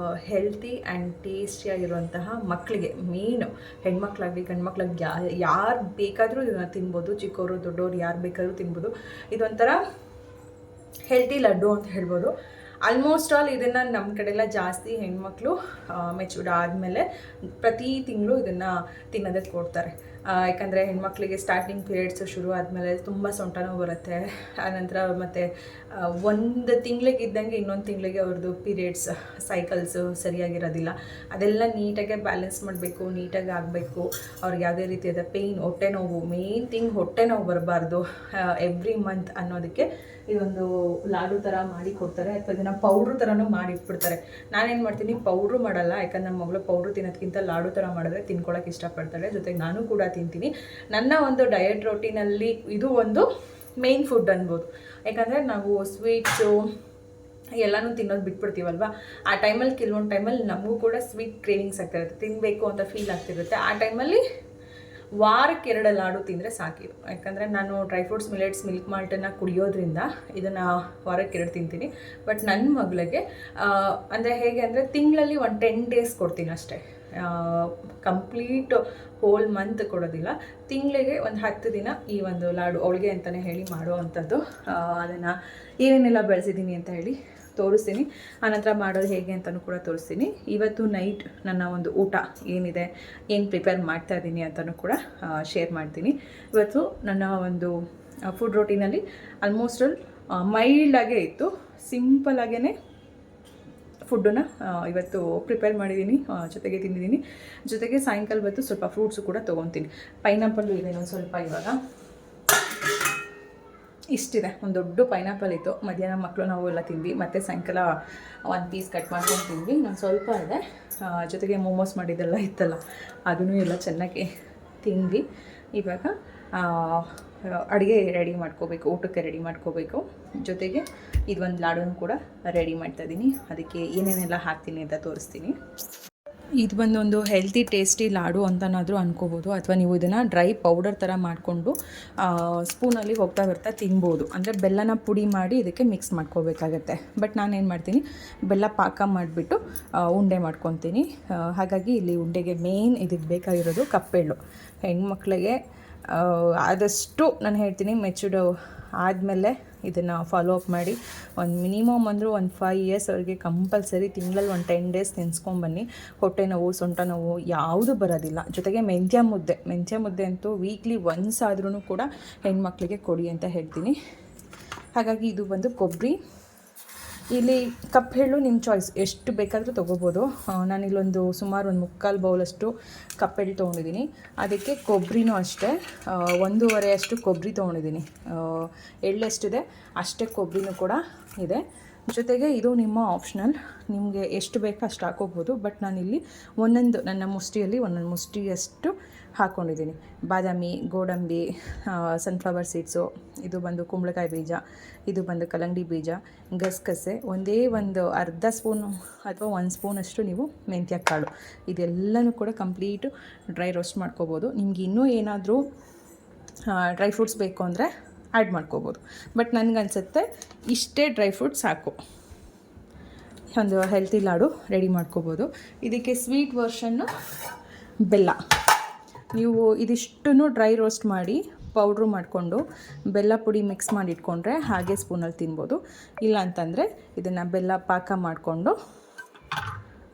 ಹೆಲ್ತಿ ಆ್ಯಂಡ್ ಟೇಸ್ಟಿಯಾಗಿರುವಂತಹ ಮಕ್ಕಳಿಗೆ, ಮೇನು ಹೆಣ್ಮಕ್ಳಾಗಲಿ ಗಂಡ್ಮಕ್ಳಾಗಲಿ ಯಾರು ಬೇಕಾದರೂ ಇದನ್ನು ತಿನ್ಬೋದು. ಚಿಕ್ಕವರು ದೊಡ್ಡವರು ಯಾರು ಬೇಕಾದರೂ ತಿನ್ಬೋದು. ಇದೊಂಥರ ಹೆಲ್ತಿ ಲಡ್ಡು ಅಂತ ಹೇಳ್ಬೋದು. ಆಲ್ಮೋಸ್ಟ್ ಆಲ್ ಇದನ್ನು ನಮ್ಮ ಕಡೆಲ್ಲ ಜಾಸ್ತಿ ಹೆಣ್ಮಕ್ಳು ಮೆಚೂರ್ಡ್ ಆದಮೇಲೆ ಪ್ರತಿ ತಿಂಗಳು ಇದನ್ನು ತಿನ್ನೋದಕ್ಕೆ ಕೊಡ್ತಾರೆ. ಯಾಕಂದರೆ ಹೆಣ್ಮಕ್ಳಿಗೆ ಸ್ಟಾರ್ಟಿಂಗ್ ಪೀರಿಯಡ್ಸು ಶುರು ಆದಮೇಲೆ ತುಂಬ ಸೊಂಟ ನೋವು ಬರುತ್ತೆ. ಆನಂತರ ಮತ್ತು ಒಂದು ತಿಂಗಳಿಗೆ ಇದ್ದಂಗೆ ಇನ್ನೊಂದು ತಿಂಗಳಿಗೆ ಅವ್ರದ್ದು ಪೀರಿಯಡ್ಸ್ ಸೈಕಲ್ಸು ಸರಿಯಾಗಿರೋದಿಲ್ಲ. ಅದೆಲ್ಲ ನೀಟಾಗೆ ಬ್ಯಾಲೆನ್ಸ್ ಮಾಡಬೇಕು, ನೀಟಾಗಿ ಆಗಬೇಕು. ಅವ್ರಿಗೆ ಯಾವುದೇ ರೀತಿಯಾದ ಪೇಯ್ನ್, ಹೊಟ್ಟೆ ನೋವು, ಮೇನ್ ಥಿಂಗ್ ಹೊಟ್ಟೆ ನೋವು ಬರಬಾರ್ದು ಎವ್ರಿ ಮಂತ್ ಅನ್ನೋದಕ್ಕೆ ಇದೊಂದು ಲಾಡು ಥರ ಮಾಡಿ ಕೊಡ್ತಾರೆ. ಅಥವಾ ಇದನ್ನು ಪೌಡ್ರ್ ಥರನೂ ಮಾಡಿಟ್ಬಿಡ್ತಾರೆ. ನಾನೇನು ಮಾಡ್ತೀನಿ, ಪೌಡ್ರು ಮಾಡಲ್ಲ. ಯಾಕಂದ್ರೆ ನಮ್ಮ ಮಗಳು ಪೌಡ್ರು ತಿನ್ನೋದಕ್ಕಿಂತ ಲಾಡು ಥರ ಮಾಡಿದ್ರೆ ತಿನ್ಕೊಳ್ಳೋಕೆ ಇಷ್ಟಪಡ್ತಾಳೆ. ಜೊತೆಗೆ ನಾನು ಕೂಡ ತಿಂತೀನಿ. ನನ್ನ ಒಂದು ಡಯಟ್ ರೊಟೀನಲ್ಲಿ ಇದು ಒಂದು ಮೇನ್ ಫುಡ್ ಅನ್ಬೋದು. ಯಾಕಂದರೆ ನಾವು ಸ್ವೀಟ್ಸು ಎಲ್ಲನೂ ತಿನ್ನೋದು ಬಿಟ್ಬಿಡ್ತೀವಲ್ವ. ಆ ಟೈಮಲ್ಲಿ ಕೆಲವೊಂದು ಟೈಮಲ್ಲಿ ನಮಗೂ ಕೂಡ ಸ್ವೀಟ್ ಕ್ರೇವಿಂಗ್ಸ್ ಆಗ್ತಿರುತ್ತೆ, ತಿನ್ನಬೇಕು ಅಂತ ಫೀಲ್ ಆಗ್ತಿರುತ್ತೆ. ಆ ಟೈಮಲ್ಲಿ ವಾರಕ್ಕೆ 2 ಲಾಡು ತಿಂದರೆ ಸಾಕಿದು. ಯಾಕಂದರೆ ನಾನು ಡ್ರೈ ಫ್ರೂಟ್ಸ್, ಮಿಲೆಟ್ಸ್, ಮಿಲ್ಕ್ ಮಾಲ್ಟನ್ನು ಕುಡಿಯೋದ್ರಿಂದ ಇದನ್ನು ವಾರಕ್ಕೆ 2 ತಿಂತೀನಿ. ಬಟ್ ನನ್ನ ಮಗಳಿಗೆ ಅಂದರೆ ಹೇಗೆ ಅಂದರೆ ತಿಂಗಳಲ್ಲಿ ಒಂದು 10 days ಕೊಡ್ತೀನಿ ಅಷ್ಟೇ. ಕಂಪ್ಲೀಟ್ ಹೋಲ್ ಮಂತ್ ಕೊಡೋದಿಲ್ಲ. ತಿಂಗಳಿಗೆ ಒಂದು 10 ದಿನ ಈ ಒಂದು ಲಾಡು ಅವಳಿಗೆ ಅಂತಲೇ ಹೇಳಿ ಮಾಡೋ ಅಂಥದ್ದು. ಅದನ್ನು ಏನೇನೆಲ್ಲ ಬೆಳೆಸಿದ್ದೀನಿ ಅಂತ ಹೇಳಿ ತೋರಿಸ್ತೀನಿ. ಆನಂತರ ಮಾಡೋದು ಹೇಗೆ ಅಂತಲೂ ಕೂಡ ತೋರಿಸ್ತೀನಿ. ಇವತ್ತು ನೈಟ್ ನನ್ನ ಒಂದು ಊಟ ಏನಿದೆ, ಏನು ಪ್ರಿಪೇರ್ ಮಾಡ್ತಾ ಇದ್ದೀನಿ ಅಂತಲೂ ಕೂಡ ಶೇರ್ ಮಾಡ್ತೀನಿ. ಇವತ್ತು ನನ್ನ ಒಂದು ಫುಡ್ ರೋಟೀನಲ್ಲಿ ಆಲ್ಮೋಸ್ಟ್ ಆಲ್ ಮೈಲ್ಡಾಗೇ ಇತ್ತು. ಸಿಂಪಲಾಗೇ ಫುಡ್ಡನ್ನು ಇವತ್ತು ಪ್ರಿಪೇರ್ ಮಾಡಿದ್ದೀನಿ, ಜೊತೆಗೆ ತಿಂದಿದ್ದೀನಿ. ಜೊತೆಗೆ ಸಾಯಂಕಾಲ ಹೊತ್ತು ಸ್ವಲ್ಪ ಫ್ರೂಟ್ಸು ಕೂಡ ತೊಗೊತೀನಿ. ಪೈನಾಪಲ್ಲು ಇದೆ ಒಂದು ಸ್ವಲ್ಪ. ಇವಾಗ ಇಷ್ಟಿದೆ, ಒಂದು ದೊಡ್ಡ ಪೈನಾಪಲ್ ಇತ್ತು. ಮಧ್ಯಾಹ್ನ ಮಕ್ಕಳು ನಾವು ಎಲ್ಲ ತಿಂದ್ವಿ. ಮತ್ತು ಸಾಯಂಕಾಲ ಒಂದು ಪೀಸ್ ಕಟ್ ಮಾಡ್ಕೊಂಡು ತಿಂದ್ವಿ. ನಾನು ಸ್ವಲ್ಪ ಇದೆ. ಜೊತೆಗೆ ಮೋಮೋಸ್ ಮಾಡಿದ್ದೆಲ್ಲ ಇತ್ತಲ್ಲ, ಅದನ್ನು ಎಲ್ಲ ಚೆನ್ನಾಗಿ ತಿಂದ್ವಿ. ಇವಾಗ ಅಡುಗೆ ರೆಡಿ ಮಾಡ್ಕೋಬೇಕು, ಊಟಕ್ಕೆ ರೆಡಿ ಮಾಡ್ಕೋಬೇಕು. ಜೊತೆಗೆ ಇದೊಂದು ಲಾಡನ್ನು ಕೂಡ ರೆಡಿ ಮಾಡ್ತಾಯಿದ್ದೀನಿ. ಅದಕ್ಕೆ ಏನೇನೆಲ್ಲ ಹಾಕ್ತೀನಿ ಅಂತ ತೋರಿಸ್ತೀನಿ. ಇದು ಬಂದೊಂದು ಹೆಲ್ತಿ ಟೇಸ್ಟಿ ಲಾಡು ಅಂತನಾದರೂ ಅನ್ಕೋಬೋದು. ಅಥವಾ ನೀವು ಇದನ್ನು ಡ್ರೈ ಪೌಡರ್ ಥರ ಮಾಡಿಕೊಂಡು ಸ್ಪೂನಲ್ಲಿ ಹೋಗ್ತಾ ಬರ್ತಾ ತಿನ್ಬೋದು. ಅಂದರೆ ಬೆಲ್ಲನ ಪುಡಿ ಮಾಡಿ ಇದಕ್ಕೆ ಮಿಕ್ಸ್ ಮಾಡ್ಕೋಬೇಕಾಗತ್ತೆ. ಬಟ್ ನಾನೇನು ಮಾಡ್ತೀನಿ, ಬೆಲ್ಲ ಪಾಕ ಮಾಡಿಬಿಟ್ಟು ಉಂಡೆ ಮಾಡ್ಕೊತೀನಿ. ಹಾಗಾಗಿ ಇಲ್ಲಿ ಉಂಡೆಗೆ ಮೇನ್ ಇದಕ್ಕೆ ಬೇಕಾಗಿರೋದು ಕಪ್ಪೆಳ್ಳು. ಹೆಣ್ಮಕ್ಳಿಗೆ ಆದಷ್ಟು ನಾನು ಹೇಳ್ತೀನಿ ಮೆಚೂರ್ಡ್ ಆದಮೇಲೆ ಇದನ್ನು ಫಾಲೋ ಅಪ್ ಮಾಡಿ. ಒಂದು ಮಿನಿಮಮ್ ಅಂದರೂ ಒಂದು 5 years ಅವ್ರಿಗೆ ಕಂಪಲ್ಸರಿ ತಿಂಗಳಲ್ಲಿ ಒಂದು 10 days ತಿನ್ಸ್ಕೊಂಬನ್ನಿ. ಹೊಟ್ಟೆ ನೋವು, ಸೊಂಟ ನೋವು ಯಾವುದೂ ಬರೋದಿಲ್ಲ. ಜೊತೆಗೆ ಮೆಂತ್ಯ ಮುದ್ದೆ ಅಂತೂ ವೀಕ್ಲಿ ಒನ್ಸ್ ಆದ್ರೂ ಕೂಡ ಹೆಣ್ಮಕ್ಳಿಗೆ ಕೊಡಿ ಅಂತ ಹೇಳ್ತೀನಿ. ಹಾಗಾಗಿ ಇದು ಬಂದು ಕೊಬ್ಬರಿ. ಇಲ್ಲಿ ಕಪ್ ಎಳ್ಳು ನಿಮ್ಮ ಚಾಯ್ಸ್, ಎಷ್ಟು ಬೇಕಾದರೂ ತೊಗೋಬೋದು. ನಾನಿಲ್ಲೊಂದು ಸುಮಾರು ಒಂದು 3/4 ಬೌಲಷ್ಟು ಕಪ್ಪೆಳ್ಳು ತೊಗೊಂಡಿದ್ದೀನಿ. ಅದಕ್ಕೆ ಕೊಬ್ಬರಿನೂ ಅಷ್ಟೇ 1.5 ಅಷ್ಟು ಕೊಬ್ಬರಿ ತೊಗೊಂಡಿದ್ದೀನಿ. ಎಳ್ಳೆಷ್ಟಿದೆ ಅಷ್ಟೇ ಕೊಬ್ಬರಿನೂ ಕೂಡ ಇದೆ. ಜೊತೆಗೆ ಇದು ನಿಮ್ಮ ಆಪ್ಷನಲ್, ನಿಮಗೆ ಎಷ್ಟು ಬೇಕೋ ಅಷ್ಟು ಹಾಕೋಬೋದು. ಬಟ್ ನಾನಿಲ್ಲಿ ನನ್ನ ಮುಷ್ಟಿಯಲ್ಲಿ ಒಂದೊಂದು ಮುಷ್ಟಿಯಷ್ಟು ಹಾಕ್ಕೊಂಡಿದ್ದೀನಿ. ಬಾದಾಮಿ, ಗೋಡಂಬಿ, ಸನ್ಫ್ಲವರ್ ಸೀಡ್ಸು, ಇದು ಬಂದು ಕುಂಬಳಕಾಯಿ ಬೀಜ, ಇದು ಬಂದು ಕಲ್ಲಂಗಡಿ ಬೀಜ, ಗಸಗಸೆ, ಒಂದೇ ಒಂದು ಅರ್ಧ ಸ್ಪೂನು ಅಥವಾ 1 ಸ್ಪೂನಷ್ಟು ನೀವು ಮೆಂತ್ಯ ಕಾಳು, ಇದೆಲ್ಲನೂ ಕೂಡ ಕಂಪ್ಲೀಟು ಡ್ರೈ ರೋಸ್ಟ್ ಮಾಡ್ಕೋಬೋದು. ನಿಮ್ಗೆ ಇನ್ನೂ ಏನಾದರೂ ಡ್ರೈ ಫ್ರೂಟ್ಸ್ ಬೇಕು ಅಂದರೆ ಆ್ಯಡ್ ಮಾಡ್ಕೋಬೋದು. ಬಟ್ ನನಗನ್ಸುತ್ತೆ ಇಷ್ಟೇ ಡ್ರೈ ಫ್ರೂಟ್ಸ್ ಸಾಕು. ಒಂದು ಹೆಲ್ತಿ ಲಾಡು ರೆಡಿ ಮಾಡ್ಕೋಬೋದು. ಇದಕ್ಕೆ ಸ್ವೀಟ್ ವರ್ಷನ್ನು ಬೆಲ್ಲ. ನೀವು ಇದಿಷ್ಟನ್ನು ಡ್ರೈ ರೋಸ್ಟ್ ಮಾಡಿ ಪೌಡ್ರು ಮಾಡಿಕೊಂಡು ಬೆಲ್ಲ ಪುಡಿ ಮಿಕ್ಸ್ ಮಾಡಿ ಇಟ್ಕೊಂಡ್ರೆ ಹಾಗೆ ಸ್ಪೂನಲ್ಲಿ ತಿನ್ಬೋದು. ಇಲ್ಲ ಅಂತಂದರೆ ಇದನ್ನು ಬೆಲ್ಲ ಪಾಕ ಮಾಡಿಕೊಂಡು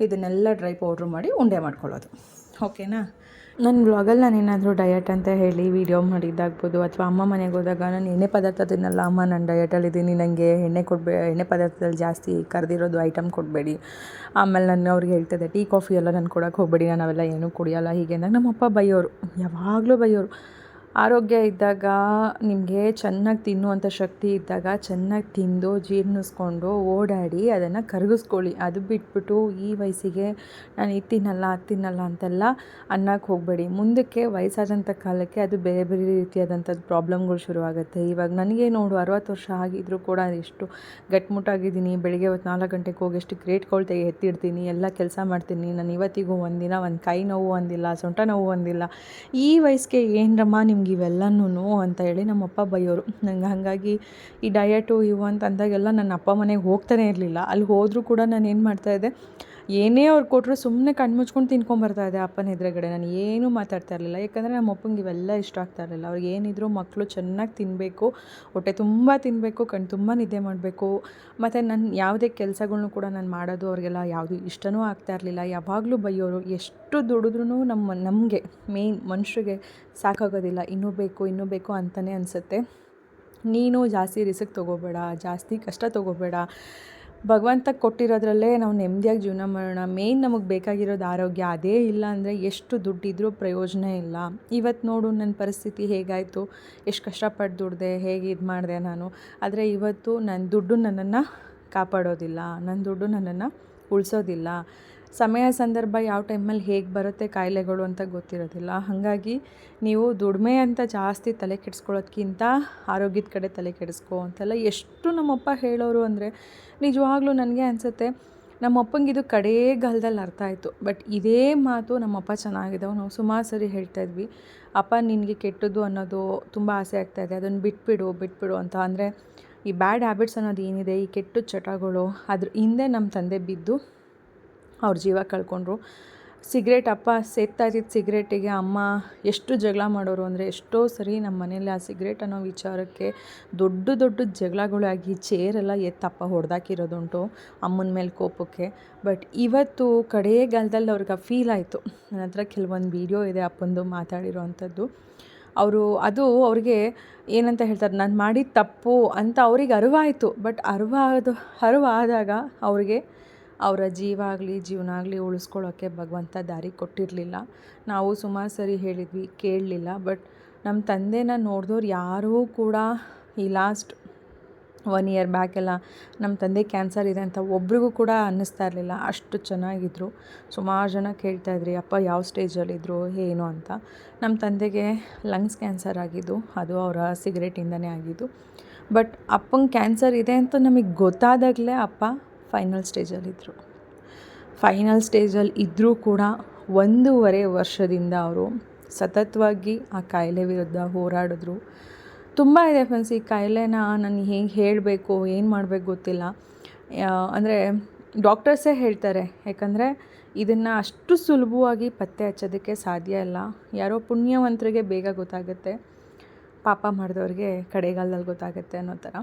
ಇದನ್ನೆಲ್ಲ ಡ್ರೈ ಪೌಡ್ರು ಮಾಡಿ ಉಂಡೆ ಮಾಡ್ಕೊಳ್ಳೋದು. ಓಕೆನಾ? ನನ್ನ ವ್ಲಾಗಲ್ಲಿ ನಾನೇನಾದರೂ ಡಯಟ್ ಅಂತ ಹೇಳಿ ವೀಡಿಯೋ ಮಾಡಿದ್ದಾಗ್ಬೋದು, ಅಥವಾ ಅಮ್ಮ ಮನೆಗೆ ಹೋದಾಗ ನಾನು ಎಣ್ಣೆ ಪದಾರ್ಥ ತಿನ್ನಲ್ಲ ಅಮ್ಮ, ನಾನು ಡಯಟಲ್ಲಿದ್ದೀನಿ, ನನಗೆ ಎಣ್ಣೆ ಪದಾರ್ಥದಲ್ಲಿ ಜಾಸ್ತಿ ಕರೆದಿರೋದು ಐಟಮ್ ಕೊಡಬೇಡಿ. ಆಮೇಲೆ ನಾನು ಅವ್ರಿಗೆ ಹೇಳ್ತಿದ್ದೆ, ಟೀ ಕಾಫಿ ಎಲ್ಲ ನಾನು ಕೊಡೋಕ್ಕೆ ಹೋಗಬೇಡಿ, ನಾನು ಅವೆಲ್ಲ ಏನೂ ಕುಡಿಯೋಲ್ಲ. ಹೀಗೆ ಅಂದಾಗ ನಮ್ಮಪ್ಪ ಬೈಯೋರು, ಯಾವಾಗಲೂ ಬೈಯೋರು. ಆರೋಗ್ಯ ಇದ್ದಾಗ, ನಿಮಗೆ ಚೆನ್ನಾಗಿ ತಿನ್ನುವಂಥ ಶಕ್ತಿ ಇದ್ದಾಗ ಚೆನ್ನಾಗಿ ತಿಂದು ಜೀರ್ಣಿಸ್ಕೊಂಡು ಓಡಾಡಿ ಅದನ್ನು ಕರಗಿಸ್ಕೊಳ್ಳಿ. ಅದು ಬಿಟ್ಬಿಟ್ಟು ಈ ವಯಸ್ಸಿಗೆ ನಾನು ಇದು ತಿನ್ನಲ್ಲ ಅದು ತಿನ್ನಲ್ಲ ಅಂತೆಲ್ಲ ಅನ್ನಕ್ಕೆ ಹೋಗಬೇಡಿ. ಮುಂದಕ್ಕೆ ವಯಸ್ಸಾದಂಥ ಕಾಲಕ್ಕೆ ಅದು ಬೇರೆ ಬೇರೆ ರೀತಿಯಾದಂಥದ್ದು ಪ್ರಾಬ್ಲಮ್ಗಳು ಶುರುವಾಗುತ್ತೆ. ಇವಾಗ ನನಗೆ ನೋಡು 60 ವರ್ಷ ಆಗಿದ್ದರೂ ಕೂಡ ಎಷ್ಟು ಗಟ್ಟಿಮುಟ್ಟಾಗಿದ್ದೀನಿ. ಬೆಳಿಗ್ಗೆ ಹೊತ್ತು 4 ಗಂಟೆಗೆ ಹೋಗಿ ಎಷ್ಟು ಗ್ರೇಟ್ಗಳು ಎತ್ತಿಡ್ತೀನಿ, ಎಲ್ಲ ಕೆಲಸ ಮಾಡ್ತೀನಿ. ನಾನು ಇವತ್ತಿಗೂ ಒಂದಿನ ಒಂದು ಕೈ ನೋವು ಅಂದಿಲ್ಲ, ಸೊಂಟ ನೋವು ಅಂದಿಲ್ಲ. ಈ ವಯಸ್ಸಿಗೆ ಏನರಮ್ಮ ನಿಮ್ಗೆ ಇವೆಲ್ಲನೂ ಅಂತ ಹೇಳಿ ನಮ್ಮಪ್ಪ ಬೈಯೋರು ನಂಗೆ. ಹಾಗಾಗಿ ಈ ಡಯಟು ಇವು ಅಂತ ಅಂದಾಗೆಲ್ಲ ನನ್ನ ಅಪ್ಪ ಮನೆಗೆ ಹೋಗ್ತಾನೆ ಇರಲಿಲ್ಲ. ಅಲ್ಲಿ ಹೋದರೂ ಕೂಡ ನಾನು ಏನು ಮಾಡ್ತಾಯಿದ್ದೆ, ಏನೇ ಅವ್ರು ಕೊಟ್ಟರು ಸುಮ್ಮನೆ ಕಣ್ಮುಚ್ಕೊಂಡು ತಿನ್ಕೊಂಬರ್ತಾಯಿದ್ದೆ ಅಪ್ಪನ ಎದುರುಗಡೆ. ನಾನು ಏನೂ ಮಾತಾಡ್ತಾ ಇರಲಿಲ್ಲ, ಯಾಕಂದರೆ ನಮ್ಮ ಅಪ್ಪಂಗೆ ಇವೆಲ್ಲ ಇಷ್ಟ ಆಗ್ತಾ ಇರಲಿಲ್ಲ. ಅವ್ರಿಗೆ ಏನಿದ್ರು ಮಕ್ಕಳು ಚೆನ್ನಾಗಿ ತಿನ್ನಬೇಕು, ಹೊಟ್ಟೆ ತುಂಬ ತಿನ್ನಬೇಕು, ಕಣ್ಣು ತುಂಬ ನಿದ್ದೆ ಮಾಡಬೇಕು. ಮತ್ತು ನನ್ನ ಯಾವುದೇ ಕೆಲಸಗಳ್ನು ಕೂಡ ನಾನು ಮಾಡೋದು ಅವ್ರಿಗೆಲ್ಲ ಯಾವುದು ಇಷ್ಟವೂ ಆಗ್ತಾ ಇರಲಿಲ್ಲ. ಯಾವಾಗಲೂ ಬೈಯೋರು. ಎಷ್ಟು ದುಡಿದ್ರೂ ನಮಗೆ ಮೇಯ್ನ್ ಮನುಷ್ಯರಿಗೆ ಸಾಕಾಗೋದಿಲ್ಲ, ಇನ್ನೂ ಬೇಕು ಅಂತಲೇ ಅನಿಸುತ್ತೆ. ನೀನು ಜಾಸ್ತಿ ರಿಸ್ಕ್ ತೊಗೋಬೇಡ, ಜಾಸ್ತಿ ಕಷ್ಟ ತೊಗೋಬೇಡ, ಭಗವಂತ ಕೊಟ್ಟಿರೋದ್ರಲ್ಲೇ ನಾವು ನೆಮ್ಮದಿಯಾಗಿ ಜೀವನ ಮಾಡೋಣ. ಮೇಯ್ನ್ ನಮಗೆ ಬೇಕಾಗಿರೋದು ಆರೋಗ್ಯ. ಅದೇ ಇಲ್ಲ ಅಂದರೆ ಎಷ್ಟು ದುಡ್ಡಿದ್ರೂ ಪ್ರಯೋಜನ ಇಲ್ಲ. ಇವತ್ತು ನೋಡು ನನ್ನ ಪರಿಸ್ಥಿತಿ ಹೇಗಾಯಿತು, ಎಷ್ಟು ಕಷ್ಟಪಟ್ಟು ದುಡಿದೆ, ಹೇಗೆ ಇದು ಮಾಡಿದೆ ನಾನು. ಆದರೆ ಇವತ್ತು ನನ್ನ ದುಡ್ಡು ನನ್ನನ್ನು ಕಾಪಾಡೋದಿಲ್ಲ, ನನ್ನ ದುಡ್ಡು ನನ್ನನ್ನು ಉಳಿಸೋದಿಲ್ಲ. ಸಮಯ ಸಂದರ್ಭ ಯಾವ ಟೈಮಲ್ಲಿ ಹೇಗೆ ಬರುತ್ತೆ ಕಾಯಿಲೆಗಳು ಅಂತ ಗೊತ್ತಿರೋದಿಲ್ಲ. ಹಾಗಾಗಿ ನೀವು ದುಡಿಮೆ ಅಂತ ಜಾಸ್ತಿ ತಲೆ ಕೆಡಿಸ್ಕೊಳ್ಳೋದ್ಕಿಂತ ಆರೋಗ್ಯದ ಕಡೆ ತಲೆ ಕೆಡಿಸ್ಕೊ ಅಂತೆಲ್ಲ ಎಷ್ಟು ನಮ್ಮಪ್ಪ ಹೇಳೋರು ಅಂದರೆ ನಿಜವಾಗ್ಲೂ ನನಗೆ ಅನಿಸುತ್ತೆ ನಮ್ಮಪ್ಪಂಗೆ ಇದು ಕಡೆಗಾಲದಲ್ಲಿ ಅರ್ಥ ಆಯಿತು. ಬಟ್ ಇದೇ ಮಾತು ನಮ್ಮಪ್ಪ ಚೆನ್ನಾಗಿದ್ದವು. ನಾವು ಸುಮಾರು ಸರಿ ಹೇಳ್ತಾಯಿದ್ವಿ, ಅಪ್ಪ ನಿನಗೆ ಕೆಟ್ಟದ್ದು ಅನ್ನೋದು ತುಂಬ ಆಸೆ ಆಗ್ತಾಯಿದೆ, ಅದನ್ನು ಬಿಟ್ಬಿಡು ಅಂತ. ಅಂದರೆ ಈ ಬ್ಯಾಡ್ ಹ್ಯಾಬಿಟ್ಸ್ ಅನ್ನೋದು ಏನಿದೆ, ಈ ಕೆಟ್ಟ ಚಟಗಳು, ಅದ್ರ ಹಿಂದೆ ನಮ್ಮ ತಂದೆ ಬಿದ್ದು ಅವ್ರ ಜೀವ ಕಳ್ಕೊಂಡ್ರು. ಸಿಗ್ರೇಟ್, ಅಪ್ಪ ಸೇದ್ತಾ ಇದ್ದಿದ್ದು ಸಿಗ್ರೇಟಿಗೆ ಅಮ್ಮ ಎಷ್ಟು ಜಗಳ ಮಾಡೋರು ಅಂದರೆ, ಎಷ್ಟೋ ಸರಿ ನಮ್ಮ ಮನೇಲಿ ಆ ಸಿಗ್ರೇಟ್ ಅನ್ನೋ ವಿಚಾರಕ್ಕೆ ದೊಡ್ಡ ಜಗಳಗಳಾಗಿ ಚೇರೆಲ್ಲ ಎತ್ತಪ್ಪ ಹೊಡೆದಾಕಿರೋದುಂಟು ಅಮ್ಮನ ಮೇಲೆ ಕೋಪಕ್ಕೆ. ಬಟ್ ಇವತ್ತು ಕಡೆಗಾಲದಲ್ಲಿ ಅವ್ರಿಗೆ ಆ ಫೀಲ್ ಆಯಿತು. ನನ್ನ ಹತ್ರ ಕೆಲವೊಂದು ವೀಡಿಯೋ ಇದೆ ಅಪ್ಪಂದು ಮಾತಾಡಿರೋ ಅಂಥದ್ದು. ಅವ್ರಿಗೆ ಏನಂತ ಹೇಳ್ತಾರೆ, ನಾನು ಮಾಡಿದ ತಪ್ಪು ಅಂತ ಅವ್ರಿಗೆ ಅರಿವಾಯಿತು. ಬಟ್ ಅರಿವಾದಾಗ ಅವ್ರಿಗೆ ಅವರ ಜೀವನ ಆಗಲಿ ಉಳಿಸ್ಕೊಳ್ಳೋಕ್ಕೆ ಭಗವಂತ ದಾರಿ ಕೊಟ್ಟಿರಲಿಲ್ಲ. ನಾವು ಸುಮಾರು ಸರಿ ಹೇಳಿದ್ವಿ, ಕೇಳಲಿಲ್ಲ. ಬಟ್ ನಮ್ಮ ತಂದೆನ ನೋಡಿದವ್ರು ಯಾರೂ ಕೂಡ ಈ ಲಾಸ್ಟ್ 1 ಇಯರ್ ಬ್ಯಾಕೆಲ್ಲ ನಮ್ಮ ತಂದೆ ಕ್ಯಾನ್ಸರ್ ಇದೆ ಅಂತ ಒಬ್ರಿಗೂ ಕೂಡ ಅನ್ನಿಸ್ತಾ ಇರಲಿಲ್ಲ. ಅಷ್ಟು ಚೆನ್ನಾಗಿದ್ದರು. ಸುಮಾರು ಜನ ಕೇಳ್ತಾಯಿದ್ರಿ, ಅಪ್ಪ ಯಾವ ಸ್ಟೇಜಲ್ಲಿದ್ದರು ಏನು ಅಂತ. ನಮ್ಮ ತಂದೆಗೆ ಲಂಗ್ಸ್ ಕ್ಯಾನ್ಸರ್ ಆಗಿದ್ದು, ಅದು ಅವರ ಸಿಗರೇಟಿಂದನೇ ಆಗಿದ್ದು. ಬಟ್ ಅಪ್ಪಂಗೆ ಕ್ಯಾನ್ಸರ್ ಇದೆ ಅಂತ ನಮಗೆ ಗೊತ್ತಾದಾಗಲೇ ಅಪ್ಪ ಫೈನಲ್ ಸ್ಟೇಜಲ್ಲಿ ಇದ್ದರೂ ಕೂಡ 1.5 ವರ್ಷದಿಂದ ಅವರು ಸತತವಾಗಿ ಆ ಕಾಯಿಲೆ ವಿರುದ್ಧ ಹೋರಾಡಿದ್ರು. ತುಂಬ ಇದೆ ಫ್ರೆಂಡ್ಸ್ ಈ ಕಾಯಿಲೆನ ನಾನು ಹೇಗೆ ಹೇಳಬೇಕು, ಏನು ಮಾಡಬೇಕು ಗೊತ್ತಿಲ್ಲ. ಅಂದರೆ ಡಾಕ್ಟರ್ಸೇ ಹೇಳ್ತಾರೆ, ಯಾಕಂದರೆ ಇದನ್ನು ಅಷ್ಟು ಸುಲಭವಾಗಿ ಪತ್ತೆ ಹಚ್ಚೋದಕ್ಕೆ ಸಾಧ್ಯ ಇಲ್ಲ. ಯಾರೋ ಪುಣ್ಯವಂತರಿಗೆ ಬೇಗ ಗೊತ್ತಾಗುತ್ತೆ, ಪಾಪ ಮಾಡಿದವ್ರಿಗೆ ಕಡೆಗಾಲದಲ್ಲಿ ಗೊತ್ತಾಗುತ್ತೆ ಅನ್ನೋ ಥರ.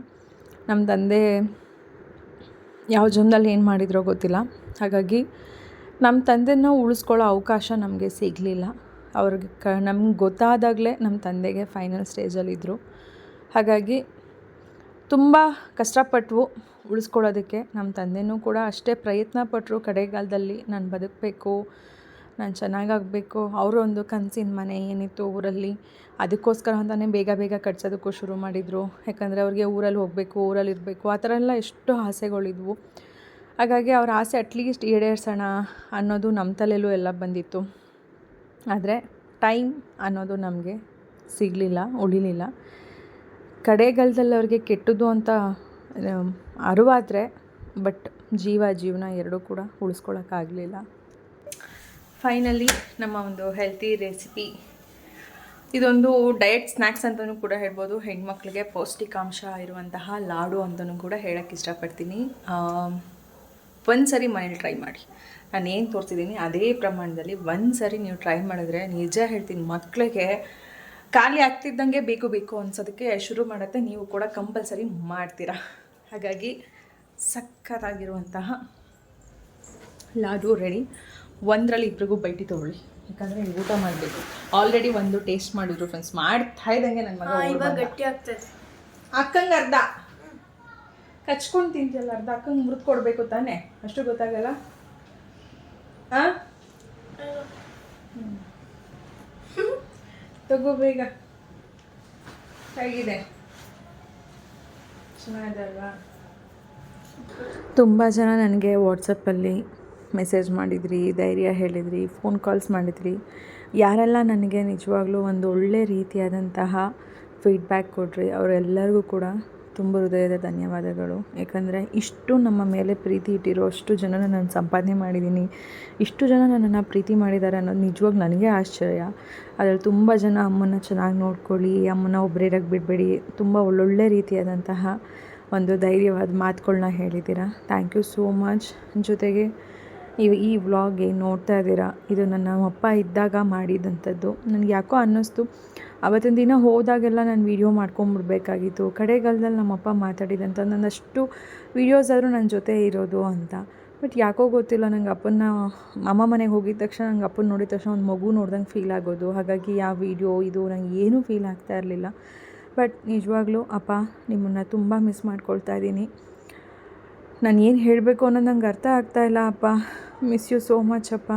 ನಮ್ಮ ತಂದೆ ಯಾವ ಜನ್ಮದಲ್ಲಿ ಏನು ಮಾಡಿದ್ರೋ ಗೊತ್ತಿಲ್ಲ. ಹಾಗಾಗಿ ನಮ್ಮ ತಂದೆನ ಉಳಿಸ್ಕೊಳ್ಳೋ ಅವಕಾಶ ನಮಗೆ ಸಿಗಲಿಲ್ಲ. ಅವ್ರಿಗೆ ನಮ್ಗೆ ಗೊತ್ತಾದಾಗಲೇ ನಮ್ಮ ತಂದೆಗೆ ಫೈನಲ್ ಸ್ಟೇಜಲ್ಲಿದ್ದರು. ಹಾಗಾಗಿ ತುಂಬ ಕಷ್ಟಪಟ್ವು ಉಳಿಸ್ಕೊಳ್ಳೋದಕ್ಕೆ. ನಮ್ಮ ತಂದೆನೂ ಕೂಡ ಅಷ್ಟೇ ಪ್ರಯತ್ನ ಪಟ್ಟರು. ಕಡೆಗಾಲದಲ್ಲಿ ನಾನು ಬದುಕಬೇಕು, ನಾನು ಚೆನ್ನಾಗಾಗಬೇಕು. ಅವರು ಒಂದು ಕನಸಿನ ಮನೆ ಏನಿತ್ತು ಊರಲ್ಲಿ, ಅದಕ್ಕೋಸ್ಕರ ಅಂತಲೇ ಬೇಗ ಕಟ್ಸೋದಕ್ಕೂ ಶುರು ಮಾಡಿದರು. ಯಾಕಂದರೆ ಅವ್ರಿಗೆ ಊರಲ್ಲಿ ಹೋಗಬೇಕು, ಊರಲ್ಲಿರಬೇಕು, ಆ ಥರ ಎಲ್ಲ ಎಷ್ಟು ಆಸೆಗಳಿದ್ವು. ಹಾಗಾಗಿ ಅವ್ರ ಆಸೆ ಅಟ್ಲೀಸ್ಟ್ ಈಡೇರಿಸೋಣ ಅನ್ನೋದು ನಮ್ಮ ತಲೆಯಲ್ಲೂ ಎಲ್ಲ ಬಂದಿತ್ತು. ಆದರೆ ಟೈಮ್ ಅನ್ನೋದು ನಮಗೆ ಉಳಿಲಿಲ್ಲ. ಕಡೆಗಾಲದಲ್ಲಿ ಅವ್ರಿಗೆ ಕೆಟ್ಟದ್ದು ಅಂತ ಅರಿವಾದರೆ, ಬಟ್ ಜೀವನ ಎರಡೂ ಕೂಡ ಉಳಿಸ್ಕೊಳ್ಳೋಕ್ಕಾಗಲಿಲ್ಲ. ಫೈನಲಿ ನಮ್ಮ ಒಂದು ಹೆಲ್ತಿ ರೆಸಿಪಿ, ಇದೊಂದು ಡಯಟ್ ಸ್ನ್ಯಾಕ್ಸ್ ಅಂತಲೂ ಕೂಡ ಹೇಳ್ಬೋದು. ಹೆಣ್ಮಕ್ಳಿಗೆ ಪೌಷ್ಟಿಕಾಂಶ ಇರುವಂತಹ ಲಾಡು ಅಂತಲೂ ಕೂಡ ಹೇಳೋಕ್ಕೆ ಇಷ್ಟಪಡ್ತೀನಿ. ಒಂದು ಸರಿ ಮನೇಲಿ ಟ್ರೈ ಮಾಡಿ. ನಾನು ಏನು ತೋರಿಸಿದ್ದೀನಿ ಅದೇ ಪ್ರಮಾಣದಲ್ಲಿ ಒಂದು ಸರಿ ನೀವು ಟ್ರೈ ಮಾಡಿದ್ರೆ ನಿಜ ಹೇಳ್ತೀನಿ, ಮಕ್ಕಳಿಗೆ ಖಾಲಿ ಆಗ್ತಿದ್ದಂಗೆ ಬೇಕು ಅನ್ಸೋದಕ್ಕೆ ಶುರು ಮಾಡುತ್ತೆ. ನೀವು ಕೂಡ ಕಂಪಲ್ಸರಿ ಮಾಡ್ತೀರಾ. ಹಾಗಾಗಿ ಸಖತ್ತಾಗಿರುವಂತಹ ಲಾಡು ರೆಡಿ. ಒಂದರಲ್ಲಿ ಇಬ್ಬರಿಗೂ ಬೈಟಿ ತೊಗೊಳ್ಳಿ. ಯಾಕಂದರೆ ಊಟ ಮಾಡಬೇಕು. ಆಲ್ರೆಡಿ ಒಂದು ಟೇಸ್ಟ್ ಮಾಡಿದ್ರು ಫ್ರೆಂಡ್ಸ್. ಮಾಡ್ತಾ ಇದ್ದಂಗೆ ನನ್ನ ಮಗ ಇವಾಗ ಗಟ್ಟಿ ಆಗ್ತದೆ. ಅಕ್ಕಂಗೆ ಅರ್ಧ ಕಚ್ಕೊಂಡು ತಿಂತಿಯಲ್ಲ, ಅರ್ಧ ಅಕ್ಕಂಗೆ ಮುರಿದು ಕೊಡಬೇಕು ತಾನೇ, ಅಷ್ಟು ಗೊತ್ತಾಗಲ್ಲ. ಹಾಂ ತಗೋ ಬೇಗ. ಹೇಗಿದೆ, ಚೆನ್ನಾಗಿದೆ ಅಲ್ವಾ? ತುಂಬ ಜನ ನನಗೆ ವಾಟ್ಸಪ್ಪಲ್ಲಿ ಮೆಸೇಜ್ ಮಾಡಿದ್ರಿ, ಧೈರ್ಯ ಹೇಳಿದ್ರಿ, ಫೋನ್ ಕಾಲ್ಸ್ ಮಾಡಿದ್ರಿ. ಯಾರೆಲ್ಲ ನನಗೆ ನಿಜವಾಗ್ಲೂ ಒಂದು ಒಳ್ಳೆ ರೀತಿಯಾದಂತಹ ಫೀಡ್ಬ್ಯಾಕ್ ಕೊಟ್ರಿ ಅವರೆಲ್ಲರಿಗೂ ಕೂಡ ತುಂಬ ಹೃದಯದ ಧನ್ಯವಾದಗಳು. ಯಾಕಂದರೆ ಇಷ್ಟು ನಮ್ಮ ಮೇಲೆ ಪ್ರೀತಿ ಇಟ್ಟಿರೋ ಅಷ್ಟು ಜನನ ನಾನು ಸಂಪಾದನೆ ಮಾಡಿದ್ದೀನಿ. ಇಷ್ಟು ಜನ ನನ್ನನ್ನು ಪ್ರೀತಿ ಮಾಡಿದ್ದಾರೆ ಅನ್ನೋದು ನಿಜವಾಗ್ ನನಗೆ ಆಶ್ಚರ್ಯ. ಅದರಲ್ಲಿ ತುಂಬ ಜನ ಅಮ್ಮನ ಚೆನ್ನಾಗಿ ನೋಡ್ಕೊಳ್ಳಿ, ಅಮ್ಮನ ಒಬ್ಬರಿರಕ್ಕೆ ಬಿಡಬೇಡಿ, ತುಂಬ ಒಳ್ಳೊಳ್ಳೆ ರೀತಿಯಾದಂತಹ ಒಂದು ಧೈರ್ಯವಾದ ಮಾತುಗಳನ್ನ ಹೇಳಿದ್ದೀರಾ. Thank you so much. ಜೊತೆಗೆ ಈ ವ್ಲಾಗ್ ಏನು ನೋಡ್ತಾ ಇದ್ದೀರಾ, ಇದು ನನ್ನ ಅಪ್ಪ ಇದ್ದಾಗ ಮಾಡಿದಂಥದ್ದು. ನನಗೆ ಯಾಕೋ ಅನ್ನಿಸ್ತು ಅವತ್ತಿನ ದಿನ ಹೋದಾಗೆಲ್ಲ ನಾನು ವೀಡಿಯೋ ಮಾಡ್ಕೊಂಬಿಡ್ಬೇಕಾಗಿತ್ತು. ಕಡೆಗಾಲದಲ್ಲಿ ನಮ್ಮಪ್ಪ ಮಾತಾಡಿದಂಥ ನನ್ನಷ್ಟು ವೀಡಿಯೋಸ್ ಆದರೂ ನನ್ನ ಜೊತೆ ಇರೋದು ಅಂತ. ಬಟ್ ಯಾಕೋ ಗೊತ್ತಿಲ್ಲ, ನಂಗೆ ಅಪ್ಪನ ಅಮ್ಮ ಮನೆಗೆ ಹೋಗಿದ ತಕ್ಷಣ ನಂಗೆ ಅಪ್ಪನ ನೋಡಿದ ತಕ್ಷಣ ಒಂದು ಮಗು ನೋಡ್ದಂಗೆ ಫೀಲ್ ಆಗೋದು. ಹಾಗಾಗಿ ಯಾವ ವೀಡಿಯೋ ಇದು ನಂಗೆ ಏನೂ ಫೀಲ್ ಆಗ್ತಾ ಇರಲಿಲ್ಲ. ಬಟ್ ನಿಜವಾಗ್ಲೂ ಅಪ್ಪ, ನಿಮ್ಮನ್ನು ತುಂಬ ಮಿಸ್ ಮಾಡ್ಕೊಳ್ತಾ ಇದ್ದೀನಿ. ನಾನು ಏನು ಹೇಳಬೇಕು ಅನ್ನೋದು ನಂಗೆ ಅರ್ಥ ಆಗ್ತಾಯಿಲ್ಲ ಅಪ್ಪ. ಮಿಸ್ ಯು ಸೋ ಮಚ್ ಅಪ್ಪ.